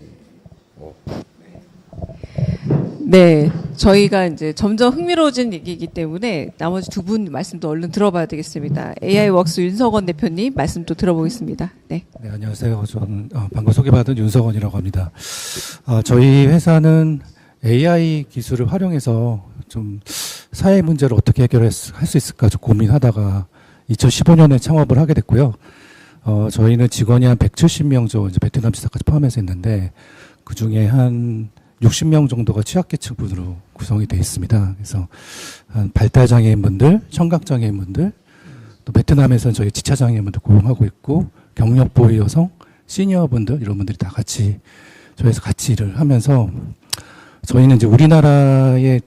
네, 저희가 이제 점점 흥미로워진 얘기이기 때문에 나머지 두 분 말씀도 얼른 들어봐야 되겠습니다. AI웍스 윤석원 대표님 말씀도 들어보겠습니다. 네. 네, 안녕하세요. 저는 방금 소개받은 윤석원이라고 합니다. 저희 회사는 AI 기술을 활용해서 좀 사회 문제를 어떻게 해결할 수 있을까 좀 고민하다가 2015년에 창업을 하게 됐고요. 저희는 직원이 한 170명 정도 이제 베트남 지사까지 포함해서 있는데 그 중에 한 60명 정도가 취약계층 분으로 구성이 되어 있습니다. 그래서 한 발달장애인분들, 청각장애인분들, 또 베트남에서는 저희 지차장애인분들 고용하고 있고 경력보유 여성, 시니어분들 이런 분들이 다 같이 저희에서 같이 일을 하면서 저희는 이제 우리나라에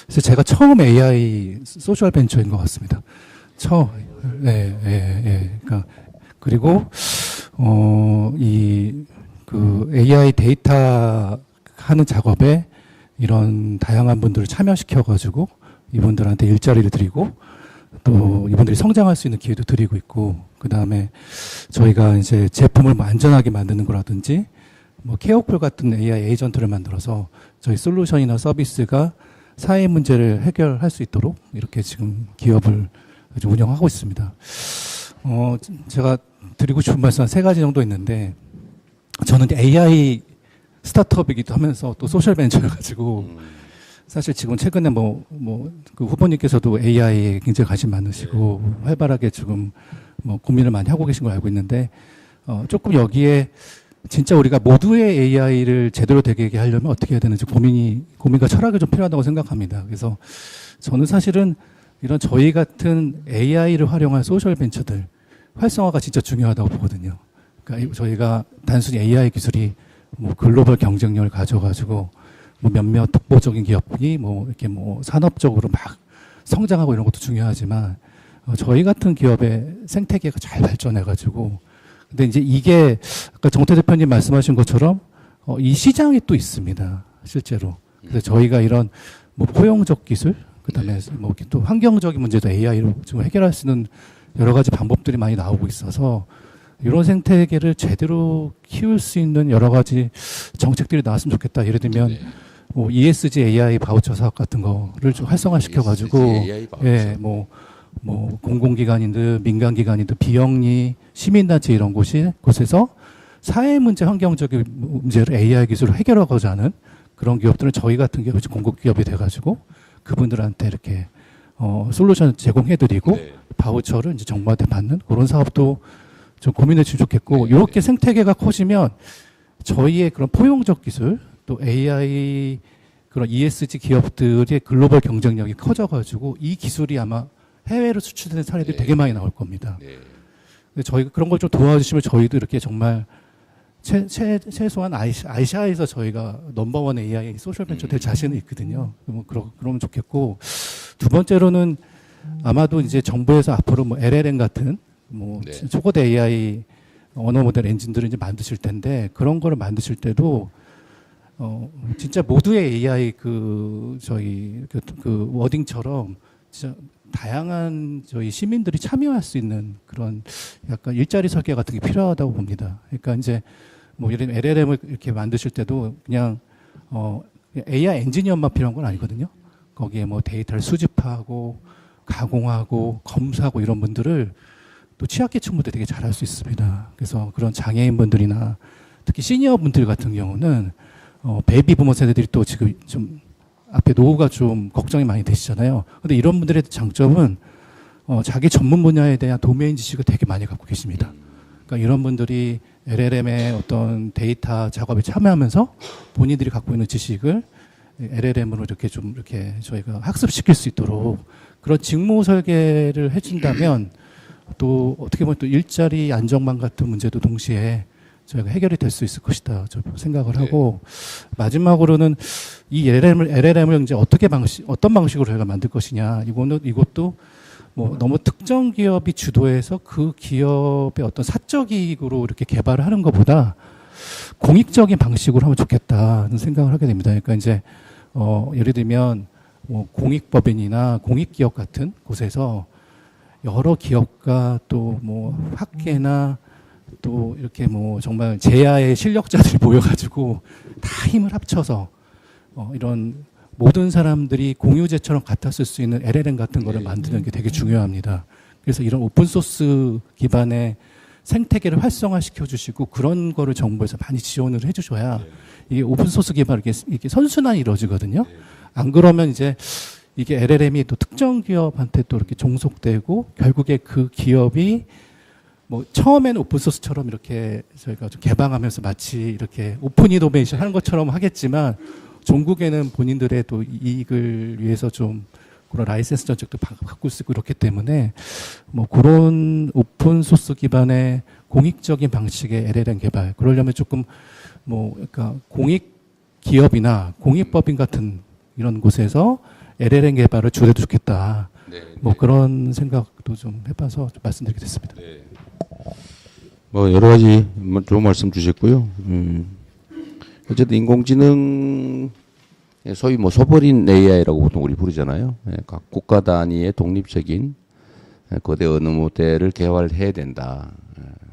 그래서 제가 처음 AI 소셜 벤처인 것 같습니다. 그러니까 그리고 그 AI 데이터 하는 작업에 이런 다양한 분들을 참여시켜가지고 이분들한테 일자리를 드리고 또 이분들이 성장할 수 있는 기회도 드리고 있고 그 다음에 저희가 이제 제품을 뭐 안전하게 만드는 거라든지 뭐 케어풀 같은 AI 에이전트를 만들어서 저희 솔루션이나 서비스가 사회 문제를 해결할 수 있도록 이렇게 지금 기업을 운영하고 있습니다. 제가 드리고 싶은 말씀 한 3가지 정도 있는데 저는 AI 스타트업이기도 하면서 또 소셜 벤처여가지고 사실 지금 최근에 그 후보님께서도 AI에 굉장히 관심 많으시고 활발하게 지금 뭐 고민을 많이 하고 계신 걸 알고 있는데 조금 여기에 진짜 우리가 모두의 AI를 제대로 되게 하려면 어떻게 해야 되는지 고민과 철학이 좀 필요하다고 생각합니다. 그래서 저는 사실은 이런 저희 같은 AI를 활용한 소셜 벤처들 활성화가 진짜 중요하다고 보거든요. 그러니까 저희가 단순히 AI 기술이 뭐 글로벌 경쟁력을 가져가지고 뭐 몇몇 독보적인 기업이 뭐 이렇게 뭐 산업적으로 막 성장하고 이런 것도 중요하지만 저희 같은 기업의 생태계가 잘 발전해가지고 근데 이제 이게 아까 정태 대표님 말씀하신 것처럼 이 시장이 또 있습니다. 실제로. 그래서 저희가 이런 뭐 포용적 기술 그다음에 뭐 또 환경적인 문제도 AI로 지금 해결할 수 있는 여러 가지 방법들이 많이 나오고 있어서 이런 생태계를 제대로 키울 수 있는 여러 가지 정책들이 나왔으면 좋겠다. 예를 들면 뭐 ESG AI 바우처 사업 같은 거를 좀 활성화시켜 가지고 예, 뭐 공공기관이든 민간기관이든 비영리 시민단체 이런 곳에서 사회 문제, 환경적인 문제를 AI 기술로 해결하고자 하는 그런 기업들은 저희 같은 기업이 공급기업이 돼가지고 그분들한테 이렇게 솔루션 제공해드리고 바우처를 이제 정부한테 받는 그런 사업도 좀 고민해 주면 좋겠고 이렇게 생태계가 커지면 저희의 그런 포용적 기술 또 AI 그런 ESG 기업들의 글로벌 경쟁력이 커져가지고 이 기술이 아마 해외로 수출되는 사례들이 되게 많이 나올 겁니다. 저희가 그런 걸 좀 도와주시면 저희도 이렇게 정말 최소한 아시아에서 저희가 넘버원 AI 소셜 벤처 될 자신은 있거든요. 그러면 좋겠고 두 번째로는 아마도 이제 정부에서 앞으로 뭐 LLM 같은 뭐 초거대 AI 언어 모델 엔진들을 이제 만드실 텐데 그런 거를 만드실 때도 진짜 모두의 AI 저희 그 워딩처럼 진짜 다양한 저희 시민들이 참여할 수 있는 그런 약간 일자리 설계 같은 게 필요하다고 봅니다. 그러니까 이제 뭐 예를 들면 LLM을 이렇게 만드실 때도 그냥 AI 엔지니어만 필요한 건 아니거든요. 거기에 뭐 데이터를 수집하고 가공하고 검사하고 이런 분들을 또 취약계층분들 되게 잘할 수 있습니다. 그래서 그런 장애인분들이나 특히 시니어분들 같은 경우는 베이비 부모 세대들이 또 지금 좀 앞에 노후가 좀 걱정이 많이 되시잖아요. 근데 이런 분들의 장점은 자기 전문 분야에 대한 도메인 지식을 되게 많이 갖고 계십니다. 그러니까 이런 분들이 LLM의 어떤 데이터 작업에 참여하면서 본인들이 갖고 있는 지식을 LLM으로 이렇게 좀 이렇게 저희가 학습시킬 수 있도록 그런 직무 설계를 해준다면 또 어떻게 보면 또 일자리 안정망 같은 문제도 동시에 저희가 해결이 될 수 있을 것이다. 저 생각을 하고 마지막으로는 이 LLM을 이제 어떤 방식으로 저희가 만들 것이냐. 이것도 뭐 너무 특정 기업이 주도해서 그 기업의 어떤 사적 이익으로 이렇게 개발을 하는 것보다 공익적인 방식으로 하면 좋겠다는 생각을 하게 됩니다. 그러니까 이제 예를 들면 뭐 공익법인이나 공익기업 같은 곳에서 여러 기업과 또 뭐 학계나 또 이렇게 뭐 정말 제야의 실력자들이 모여가지고 다 힘을 합쳐서 이런 모든 사람들이 공유제처럼 갖다 쓸 수 있는 LLM 같은 거를 만드는 게 되게 중요합니다. 그래서 이런 오픈소스 기반의 생태계를 활성화시켜 주시고 그런 거를 정부에서 많이 지원을 해 주셔야 이게 오픈소스 기반 이렇게 선순환이 이루어지거든요. 안 그러면 이제 이게 LLM이 또 특정 기업한테 또 이렇게 종속되고 결국에 그 기업이 뭐 처음에는 오픈소스처럼 이렇게 저희가 좀 개방하면서 마치 이렇게 오픈 이노베이션 하는 것처럼 하겠지만 종국에는 본인들의 또 이익을 위해서 좀 그런 라이센스 정책도 바꿀 수 있고 그렇기 때문에 뭐 그런 오픈소스 기반의 공익적인 방식의 LLM 개발 그러려면 조금 뭐 그러니까 공익 기업이나 공익법인 같은 이런 곳에서 LLM 개발을 주도해도 좋겠다. 뭐 그런 생각도 좀 해봐서 좀 말씀드리게 됐습니다. 네. 뭐 여러 가지 좋은 말씀 주셨고요. 어쨌든 인공지능 소위 뭐 소버린 AI라고 보통 우리 부르잖아요. 각 국가 단위의 독립적인 거대 언어 모델을 개발해야 된다.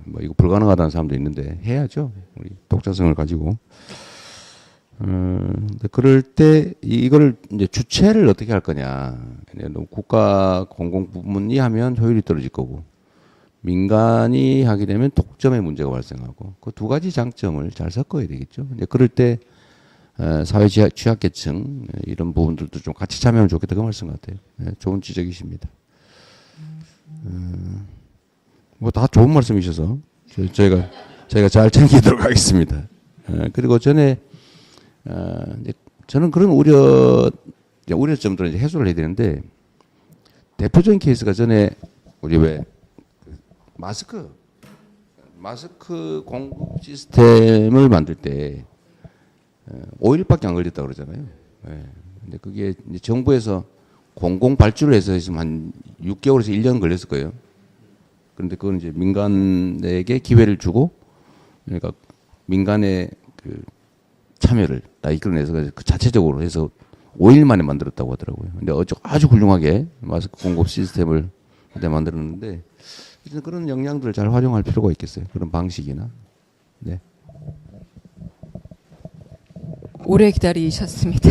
뭐 이거 불가능하다는 사람도 있는데 해야죠. 우리 독자성을 가지고. 그럴 때 이걸 이제 주체를 어떻게 할 거냐. 국가 공공 부문이 하면 효율이 떨어질 거고 민간이 하게 되면 독점의 문제가 발생하고 그 두 가지 장점을 잘 섞어야 되겠죠. 근데 그럴 때 사회 취약계층 이런 부분들도 좀 같이 참여하면 좋겠다 그 말씀 같아요. 좋은 지적이십니다. 뭐 다 좋은 말씀이셔서 저희가 잘 챙기도록 하겠습니다. 그리고 전에 이제 저는 그런 우려점들을 이제 해소를 해야 되는데 대표적인 케이스가 전에 우리 왜 마스크 공급 시스템을 만들 때 5일밖에 안 걸렸다고 그러잖아요. 근데 그게 이제 정부에서 공공 발주를 해서 했으면 한 6개월에서 1년 걸렸을 거예요. 그런데 그건 이제 민간에게 기회를 주고 그러니까 민간의 그 참여를 다 이끌어내서 그 자체적으로 해서 5일 만에 만들었다고 하더라고요. 근데 아주 훌륭하게 마스크 공급 시스템을 그때 만들었는데 그런 역량들을 잘 활용할 필요가 있겠어요. 그런 방식이나. 네. 오래 기다리셨습니다.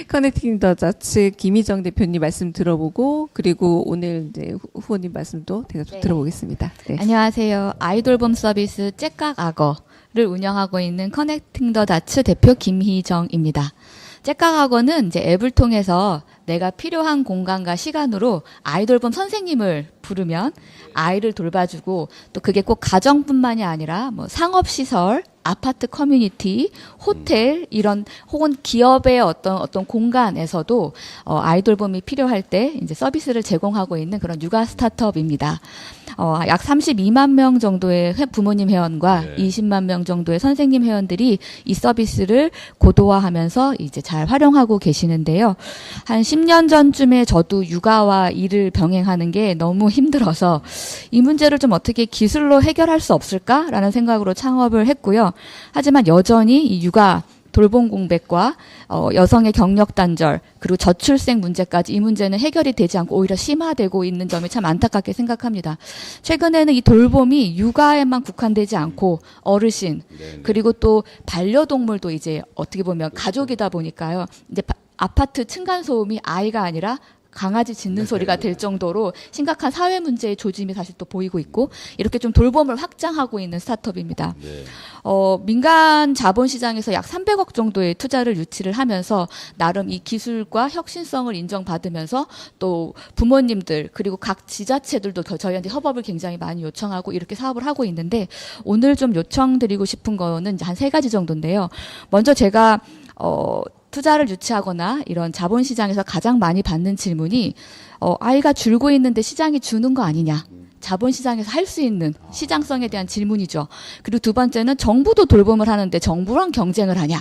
커넥팅 더 자츠 김희정 대표님 말씀 들어보고 그리고 오늘 이제 후보님 말씀도 대답 들어보겠습니다. 네. 안녕하세요. 아이돌봄 서비스 째깍악어를 운영하고 있는 커넥팅 더 자츠 대표 김희정입니다. 째깍악어는 이제 앱을 통해서 내가 필요한 공간과 시간으로 아이돌봄 선생님을 부르면 아이를 돌봐주고 또 그게 꼭 가정뿐만이 아니라 뭐 상업시설, 아파트 커뮤니티, 호텔 이런 혹은 기업의 어떤 공간에서도 아이돌봄이 필요할 때 이제 서비스를 제공하고 있는 그런 육아 스타트업입니다. 약 32만 명 정도의 부모님 회원과 20만 명 정도의 선생님 회원들이 이 서비스를 고도화하면서 이제 잘 활용하고 계시는데요. 한 10년 전쯤에 저도 육아와 일을 병행하는 게 너무 힘들어서 이 문제를 좀 어떻게 기술로 해결할 수 없을까라는 생각으로 창업을 했고요. 하지만 여전히 이 육아 돌봄 공백과 여성의 경력 단절 그리고 저출생 문제까지 이 문제는 해결이 되지 않고 오히려 심화되고 있는 점이 참 안타깝게 생각합니다. 최근에는 이 돌봄이 육아에만 국한되지 않고 어르신 그리고 또 반려동물도 이제 어떻게 보면 가족이다 보니까요. 이제 아파트 층간 소음이 아이가 아니라 강아지 짖는 소리가 될 정도로 심각한 사회 문제의 조짐이 사실 또 보이고 있고 이렇게 좀 돌봄을 확장하고 있는 스타트업입니다. 네. 민간 자본시장에서 약 300억 정도의 투자를 유치를 하면서 나름 이 기술과 혁신성을 인정받으면서 또 부모님들 그리고 각 지자체들도 저희한테 협업을 굉장히 많이 요청하고 이렇게 사업을 하고 있는데 오늘 좀 요청드리고 싶은 거는 이제 한 3가지 정도인데요. 먼저 제가 투자를 유치하거나 이런 자본시장에서 가장 많이 받는 질문이 아이가 줄고 있는데 시장이 주는 거 아니냐. 자본시장에서 할 수 있는 시장성에 대한 질문이죠. 그리고 두 번째는 정부도 돌봄을 하는데 정부랑 경쟁을 하냐.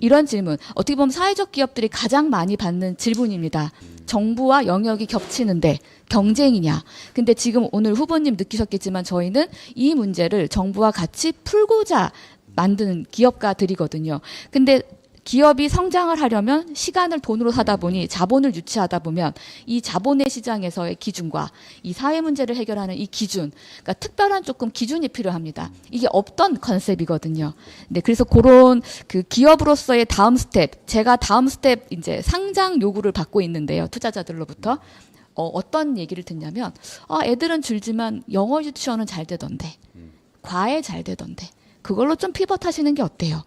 이런 질문. 어떻게 보면 사회적 기업들이 가장 많이 받는 질문입니다. 정부와 영역이 겹치는데 경쟁이냐. 근데 지금 오늘 후보님 느끼셨겠지만 저희는 이 문제를 정부와 같이 풀고자 만드는 기업가들이거든요. 근데 기업이 성장을 하려면 시간을 돈으로 사다 보니 자본을 유치하다 보면 이 자본의 시장에서의 기준과 이 사회 문제를 해결하는 이 기준, 그러니까 특별한 조금 기준이 필요합니다. 이게 없던 컨셉이거든요. 네, 그래서 그런 그 기업으로서의 다음 스텝, 제가 다음 스텝 이제 상장 요구를 받고 있는데요. 투자자들로부터. 어떤 얘기를 듣냐면, 애들은 줄지만 영어 유치원은 잘 되던데, 과외 잘 되던데, 그걸로 좀 피벗 하시는 게 어때요?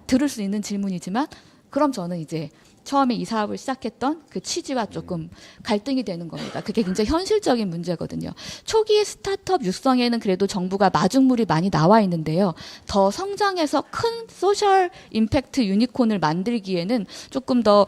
들을 수 있는 질문이지만 그럼 저는 이제 처음에 이 사업을 시작했던 그 취지와 조금 갈등이 되는 겁니다. 그게 굉장히 현실적인 문제거든요. 초기의 스타트업 육성에는 그래도 정부가 마중물이 많이 나와 있는데요. 더 성장해서 큰 소셜 임팩트 유니콘을 만들기에는 조금 더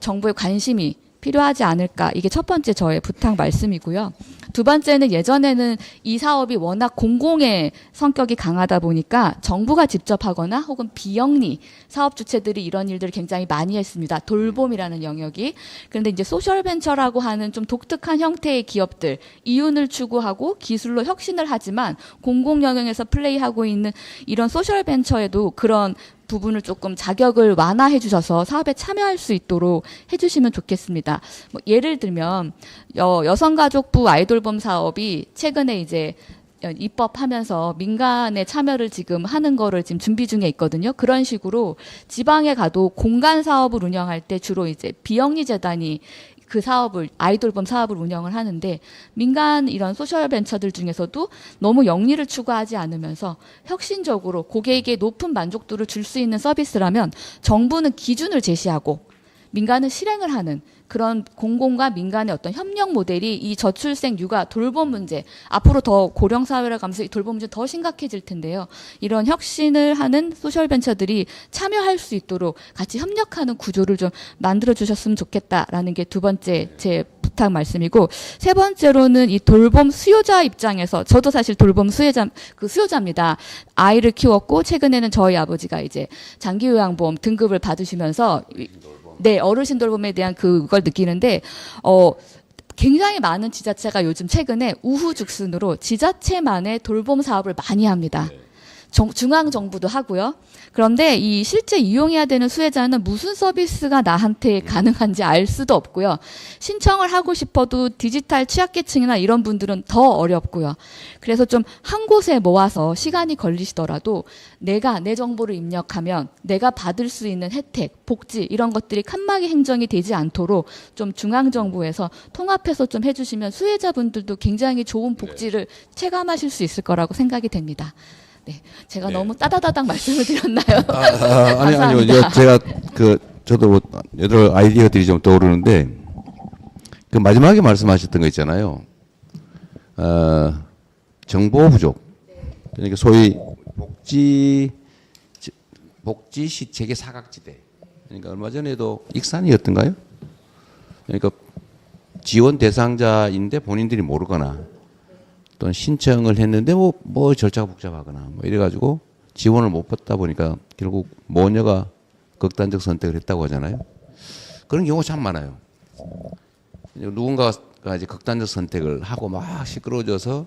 정부의 관심이 필요하지 않을까. 이게 첫 번째 저의 부탁 말씀이고요. 두 번째는 예전에는 이 사업이 워낙 공공의 성격이 강하다 보니까 정부가 직접 하거나 혹은 비영리 사업 주체들이 이런 일들을 굉장히 많이 했습니다. 돌봄이라는 영역이. 그런데 이제 소셜벤처라고 하는 좀 독특한 형태의 기업들, 이윤을 추구하고 기술로 혁신을 하지만 공공 영역에서 플레이하고 있는 이런 소셜벤처에도 그런 부분을 조금 자격을 완화해 주셔서 사업에 참여할 수 있도록 해주시면 좋겠습니다. 뭐 예를 들면 여성가족부 아이돌봄 사업이 최근에 이제 입법하면서 민간의 참여를 지금 하는 거를 지금 준비 중에 있거든요. 그런 식으로 지방에 가도 공간 사업을 운영할 때 주로 이제 비영리 재단이 그 사업을 아이돌봄 사업을 운영을 하는데 민간 이런 소셜 벤처들 중에서도 너무 영리를 추구하지 않으면서 혁신적으로 고객에게 높은 만족도를 줄 수 있는 서비스라면 정부는 기준을 제시하고 민간은 실행을 하는 그런 공공과 민간의 어떤 협력 모델이 이 저출생 육아 돌봄 문제 앞으로 더 고령 사회를 가면서 이 돌봄 문제 더 심각해질 텐데요. 이런 혁신을 하는 소셜 벤처들이 참여할 수 있도록 같이 협력하는 구조를 좀 만들어 주셨으면 좋겠다라는 게 두 번째 제 부탁 말씀이고 세 번째로는 이 돌봄 수요자 입장에서 저도 사실 돌봄 수요자입니다. 아이를 키웠고 최근에는 저희 아버지가 이제 장기요양보험 등급을 받으시면서 네, 어르신 돌봄에 대한 그걸 느끼는데, 굉장히 많은 지자체가 요즘 최근에 우후죽순으로 지자체만의 돌봄 사업을 많이 합니다. 중앙정부도 하고요. 그런데 이 실제 이용해야 되는 수혜자는 무슨 서비스가 나한테 가능한지 알 수도 없고요. 신청을 하고 싶어도 디지털 취약계층이나 이런 분들은 더 어렵고요. 그래서 좀 한 곳에 모아서 시간이 걸리시더라도 내가 내 정보를 입력하면 내가 받을 수 있는 혜택, 복지 이런 것들이 칸막이 행정이 되지 않도록 좀 중앙정부에서 통합해서 좀 해주시면 수혜자분들도 굉장히 좋은 복지를 체감하실 수 있을 거라고 생각이 됩니다. 네, 제가 너무 따다다닥 말씀을 드렸나요? 아니요. 제가 저도 뭐 여러 아이디어들이 좀 떠오르는데 그 마지막에 말씀하셨던 거 있잖아요. 정보 부족. 그러니까 소위 복지 재개 사각지대. 그러니까 얼마 전에도 익산이었던가요? 그러니까 지원 대상자인데 본인들이 모르거나 또 신청을 했는데 뭐 절차가 복잡하거나 뭐 이래가지고 지원을 못 받다 보니까 결국 모녀가 극단적 선택을 했다고 하잖아요. 그런 경우가 참 많아요. 누군가가 이제 극단적 선택을 하고 막 시끄러워져서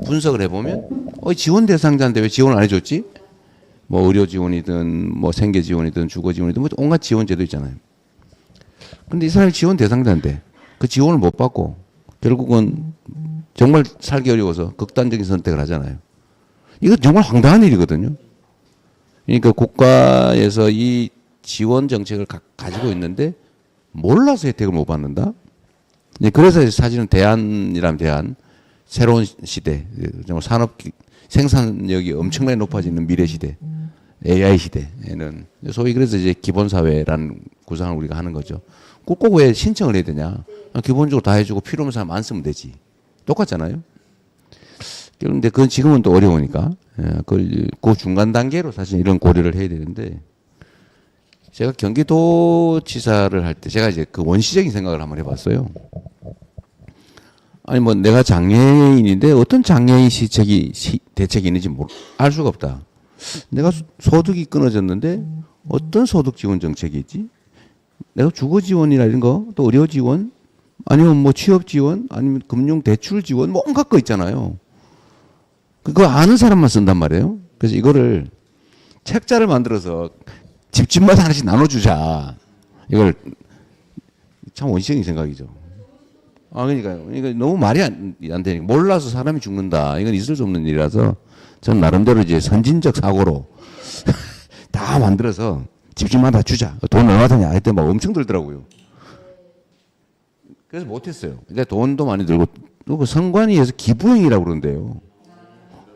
분석을 해보면 지원 대상자인데 왜 지원을 안 해줬지? 뭐 의료 지원이든 뭐 생계 지원이든 주거 지원이든 뭐 온갖 지원 제도 있잖아요. 근데 이 사람이 지원 대상자인데 그 지원을 못 받고 결국은 정말 살기 어려워서 극단적인 선택을 하잖아요. 이거 정말 황당한 일이거든요. 그러니까 국가에서 이 지원 정책을 가지고 있는데 몰라서 혜택을 못 받는다. 이제 그래서 사실은 대안이라면 대안, 새로운 시대, 정말 산업 생산력이 엄청나게 높아지는 미래 시대, AI 시대에는 소위 그래서 이제 기본 사회라는 구상을 우리가 하는 거죠. 꼭 왜 신청을 해야 되냐? 기본적으로 다 해주고 필요 없는 사람 안 쓰면 되지. 똑같잖아요. 그런데 그건 지금은 또 어려우니까 그 중간 단계로 사실 이런 고려를 해야 되는데, 제가 경기도지사를 할 때 제가 이제 그 원시적인 생각을 한번 해봤어요. 아니 뭐 내가 장애인인데 어떤 장애인 대책이 있는지 알 수가 없다. 내가 소득이 끊어졌는데 어떤 소득 지원 정책이 있지? 내가 주거 지원이나 이런 거, 또 의료 지원, 아니면 뭐 취업 지원, 아니면 금융 대출 지원, 뭐 온갖 거 있잖아요. 그거 아는 사람만 쓴단 말이에요. 그래서 이거를 책자를 만들어서 집집마다 하나씩 나눠주자. 이걸 참 원시적인 생각이죠. 그러니까요. 이거 너무 말이 안 되니까. 몰라서 사람이 죽는다. 이건 있을 수 없는 일이라서 전 나름대로 이제 선진적 사고로 다 만들어서 집집마다 주자. 돈 얼마 드냐? 그때 막 엄청 들더라고요. 그래서 못했어요. 근데 돈도 많이 들고, 또 그 선관위에서 기부행위라고 그러는데요.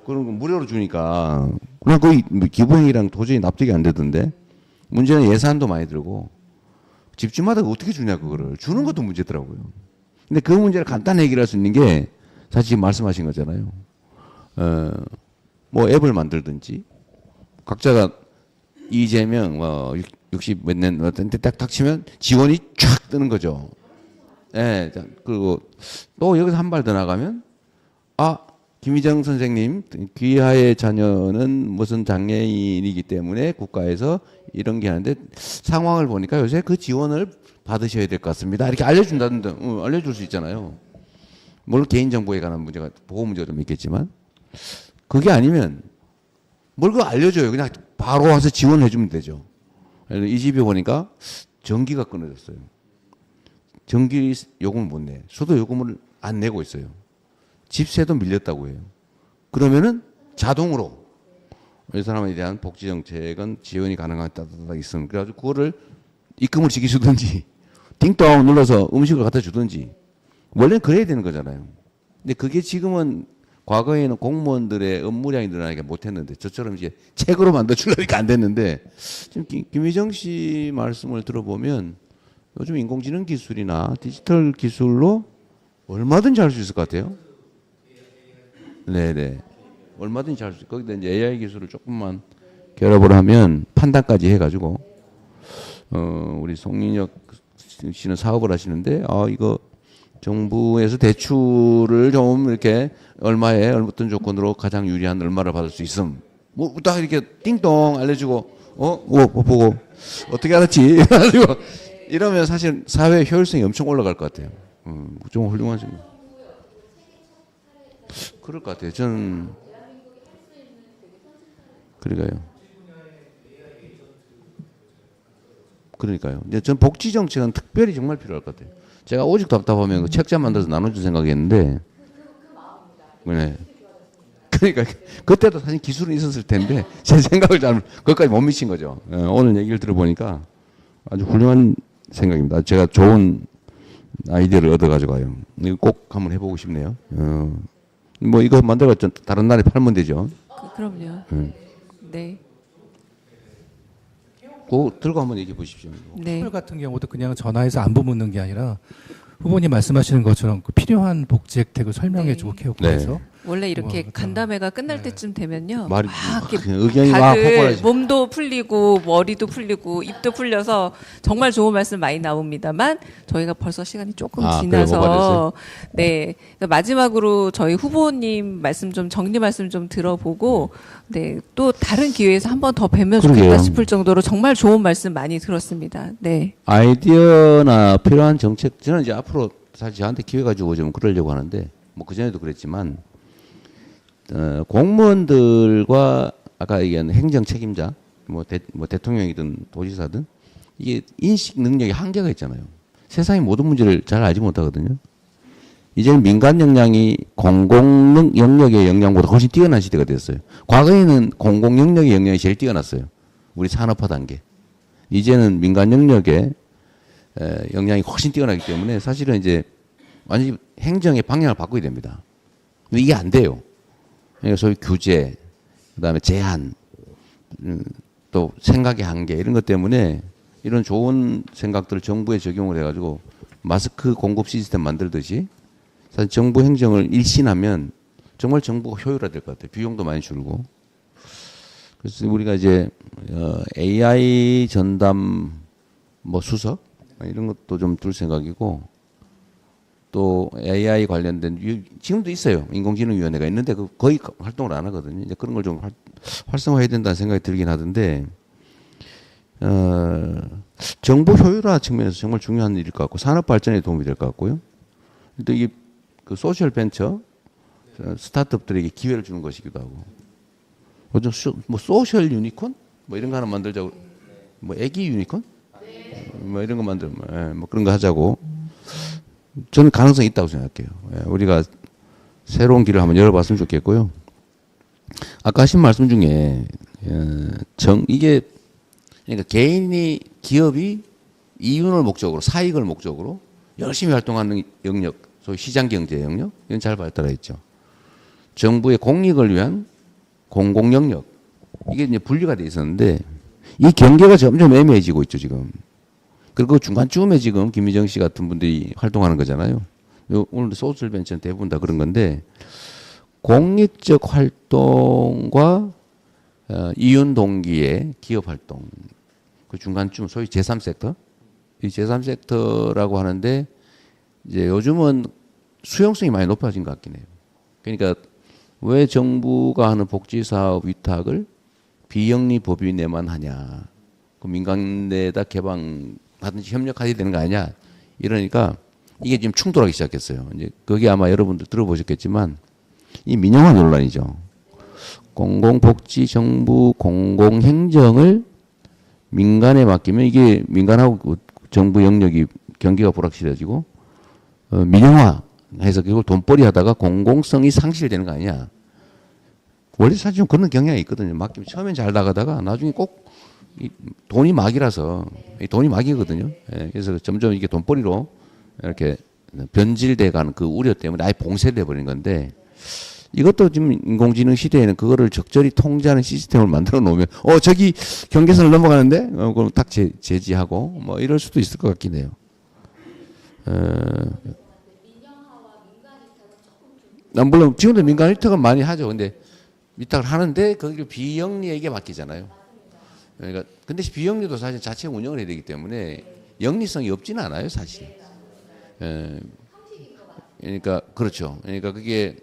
그런 거 무료로 주니까, 그냥 거의 기부행위랑 도저히 납득이 안 되던데. 문제는 예산도 많이 들고, 집집마다 어떻게 주냐, 그거를. 주는 것도 문제더라고요. 근데 그 문제를 간단히 해결할 수 있는 게, 사실 지금 말씀하신 거잖아요. 뭐 앱을 만들든지, 각자가 이재명, 60 몇 년, 어떤 때 딱 치면 지원이 쫙 뜨는 거죠. 예, 그리고 또 여기서 한 발 더 나가면, 김희정 선생님, 귀하의 자녀는 무슨 장애인이기 때문에 국가에서 이런 게 하는데 상황을 보니까 요새 그 지원을 받으셔야 될 것 같습니다. 이렇게 알려준다는데, 알려줄 수 있잖아요. 물론 개인정보에 관한 문제가, 보호 문제가 좀 있겠지만, 그게 아니면 뭘 그거 알려줘요. 그냥 바로 와서 지원해주면 되죠. 이 집에 보니까 전기가 끊어졌어요. 전기 요금을 못 내. 수도 요금을 안 내고 있어요. 집세도 밀렸다고 해요. 그러면은 자동으로 이 사람에 대한 복지 정책은 지원이 가능한 따뜻하게 있으면, 그래가지고 그거를 입금을 시키주든지 띵동 눌러서 음식을 갖다 주든지, 원래는 그래야 되는 거잖아요. 근데 그게 지금은, 과거에는 공무원들의 업무량이 늘어나니까 못했는데, 저처럼 이제 책으로 만들어주려니까 안 됐는데, 지금 김희정 씨 말씀을 들어보면 요즘 인공지능 기술이나 디지털 기술로 얼마든지 할 수 있을 것 같아요. 네네. 얼마든지 할 수 있고, 거기다 이제 AI 기술을 조금만 결합을 하면 판단까지 해가지고, 우리 송민혁 씨는 사업을 하시는데, 이거 정부에서 대출을 좀 이렇게 얼마에 어떤 조건으로 가장 유리한 얼마를 받을 수 있음. 뭐 딱 이렇게 띵동 알려주고, 보고 어떻게 알았지? 이러면 사실 사회 효율성이 엄청 올라갈 것 같아요. 좀 훌륭하신 거. 그럴 것 같아요. 저는 그러니까요. 이제 전 복지 정책은 특별히 정말 필요할 것 같아요. 제가 오직 답답하면 그 책자 만들어서 나눠줄 생각이었는데, 네. 그러니까 그때도 사실 기술은 있었을 텐데 제 생각을 거기까지 못 미친 거죠. 오늘 얘기를 들어보니까 아주 훌륭한 생각입니다. 제가 좋은 아이디어를 얻어가지고 이거 꼭 한번 해보고 싶네요. 뭐 이거 만들어서 다른 나라에 팔면 되죠. 그럼요. 네. 그거 들고 한번 얘기해 보십시오. 네. 콜 같은 경우도 그냥 전화해서 안부 묻는 게 아니라 후보님 말씀하시는 것처럼 그 필요한 복지 혜택을 설명해주고 케어해서 원래 이렇게 그렇죠. 간담회가 끝날 때쯤 되면요, 말이 막 이렇게 의견이 막 다들 폭발하지. 몸도 풀리고 머리도 풀리고 입도 풀려서 정말 좋은 말씀 많이 나옵니다만, 저희가 벌써 시간이 조금 그래요? 지나서, 오버됐어요? 네, 그러니까 마지막으로 저희 후보님 말씀 좀, 정리 말씀 좀 들어보고, 네, 또 다른 기회에서 한 번 더 뵈면 좋겠다 그러게요. 싶을 정도로 정말 좋은 말씀 많이 들었습니다. 네. 아이디어나 필요한 정책, 저는 이제 앞으로 사실 저한테 기회가 주고 좀 그러려고 하는데, 뭐 그전에도 그랬지만, 공무원들과 아까 얘기한 행정 책임자, 뭐 대통령이든 도지사든, 이게 인식 능력이 한계가 있잖아요. 세상의 모든 문제를 잘 알지 못하거든요. 이제는 민간 역량이 공공 영역의 역량보다 훨씬 뛰어난 시대가 됐어요. 과거에는 공공 영역의 역량이 제일 뛰어났어요. 우리 산업화 단계. 이제는 민간 영역의 역량이 훨씬 뛰어나기 때문에 사실은 이제 완전히 행정의 방향을 바꿔야 됩니다. 근데 이게 안 돼요. 그러니까 소위 규제, 그다음에 제한, 또 생각의 한계 이런 것 때문에 이런 좋은 생각들을 정부에 적용을 해가지고 마스크 공급 시스템 만들듯이 사실 정부 행정을 일신하면 정말 정부가 효율화될 것 같아요. 비용도 많이 줄고. 그래서 우리가 이제 AI 전담 뭐 수석 이런 것도 좀 둘 생각이고, 또 AI 관련된 지금도 있어요. 인공지능위원회가 있는데 그 거의 활동을 안 하거든요. 이제 그런 걸 좀 활성화해야 된다는 생각이 들긴 하던데, 정보 효율화 측면에서 정말 중요한 일일 것 같고 산업 발전에 도움이 될 것 같고요. 또 이게 그 소셜 벤처 스타트업들에게 기회를 주는 것이기도 하고, 요즘 뭐 소셜 유니콘 뭐 이런 거 하나 만들자고, 뭐 애기 유니콘 뭐 이런 거 만들면 뭐 그런 거 하자고. 저는 가능성이 있다고 생각해요. 우리가 새로운 길을 한번 열어봤으면 좋겠고요. 아까 하신 말씀 중에 이게 그러니까 개인이 기업이 이윤을 목적으로 사익을 목적으로 열심히 활동하는 영역, 소위 시장 경제 영역 이건 잘 발달해 있죠. 정부의 공익을 위한 공공 영역 이게 이제 분리가 돼 있었는데 이 경계가 점점 애매해지고 있죠 지금. 그리고 중간쯤에 지금 김희정 씨 같은 분들이 활동하는 거잖아요. 오늘 소셜 벤처는 대부분 다 그런 건데 공익적 활동과 이윤 동기의 기업 활동 그 중간쯤 소위 제3섹터 이 제3섹터라고 하는데 이제 요즘은 수용성이 많이 높아진 것 같긴 해요. 그러니까 왜 정부가 하는 복지사업 위탁을 비영리 법인에만 하냐, 그 민간에다 개방하든지 협력해야 되는 거 아니냐 이러니까 이게 지금 충돌하기 시작했어요. 이제 그게 아마 여러분들 들어보셨겠지만 이 민영화 논란이죠. 공공복지 정부 공공행정을 민간에 맡기면 이게 민간하고 정부 영역이 경계가 불확실해지고 민영화해서 결국 돈벌이 하다가 공공성이 상실되는 거 아니냐. 원래 사실 좀 그런 경향이 있거든요. 맡기면 처음엔 잘 나가다가 나중에 꼭 돈이 막이라서 돈이 막이거든요. 그래서 점점 이게 돈벌이로 이렇게 변질돼 가는 그 우려 때문에 아예 봉쇄돼 버리는 건데 이것도 지금 인공지능 시대에는 그거를 적절히 통제하는 시스템을 만들어 놓으면 저기 경계선을 넘어가는데 그럼 딱 제지하고 뭐 이럴 수도 있을 것 같긴 해요. 물론 지금도 민간 위탁은 많이 하죠. 근데 위탁을 하는데 거기를 비영리에게 맡기잖아요. 그러니까 근데 비영리도 사실 자체 운영을 해야 되기 때문에 영리성이 없지는 않아요, 사실. 그러니까 그렇죠. 그러니까 그게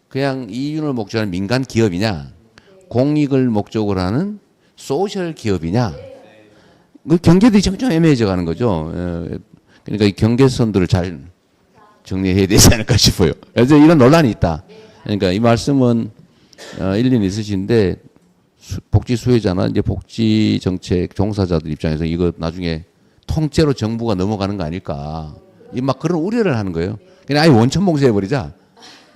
그냥 이윤을 목적으로 하는 민간 기업이냐, 공익을 목적으로 하는 소셜 기업이냐, 그 경계들이 점점 애매해져 가는 거죠. 그러니까 이 경계선들을 잘 정리해야 되지 않을까 싶어요. 그래서 이런 논란이 있다. 그러니까 이 말씀은 일리는 있으신데 복지 수혜자나 이제 복지 정책 종사자들 입장에서 이거 나중에 통째로 정부가 넘어가는 거 아닐까. 막 그런 우려를 하는 거예요. 그냥 아예 원천 봉쇄해 버리자.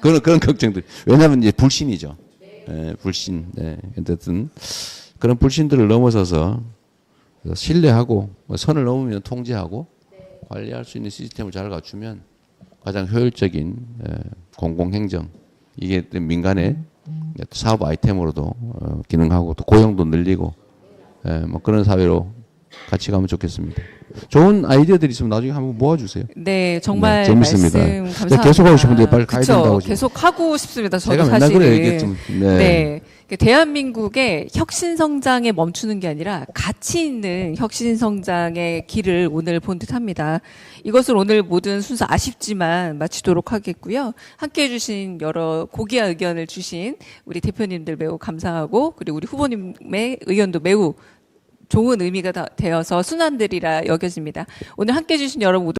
그런 걱정들. 왜냐하면 이제 불신이죠. 불신. 어쨌든 그런 불신들을 넘어서서 신뢰하고 선을 넘으면 통제하고 관리할 수 있는 시스템을 잘 갖추면 가장 효율적인 공공행정 이게 민간의 사업 아이템으로도 기능하고 또 고용도 늘리고 뭐 그런 사회로 같이 가면 좋겠습니다. 좋은 아이디어들이 있으면 나중에 한번 모아주세요. 네, 정말 재밌습니다. 말씀 감사합니다. 계속 하고 싶은데 빨리 가야 된다고. 계속 하고 싶습니다. 저도 제가 맨날 사실은. 그래요. 이게 좀. 네. 대한민국의 혁신 성장에 멈추는 게 아니라 가치 있는 혁신 성장의 길을 오늘 본 듯합니다. 이것을 오늘 모든 순서 아쉽지만 마치도록 하겠고요. 함께해 주신 여러 고귀한 의견을 주신 우리 대표님들 매우 감사하고 그리고 우리 후보님의 의견도 매우 좋은 의미가 되어서 순환들이라 여겨집니다. 오늘 함께해 주신 여러분 모두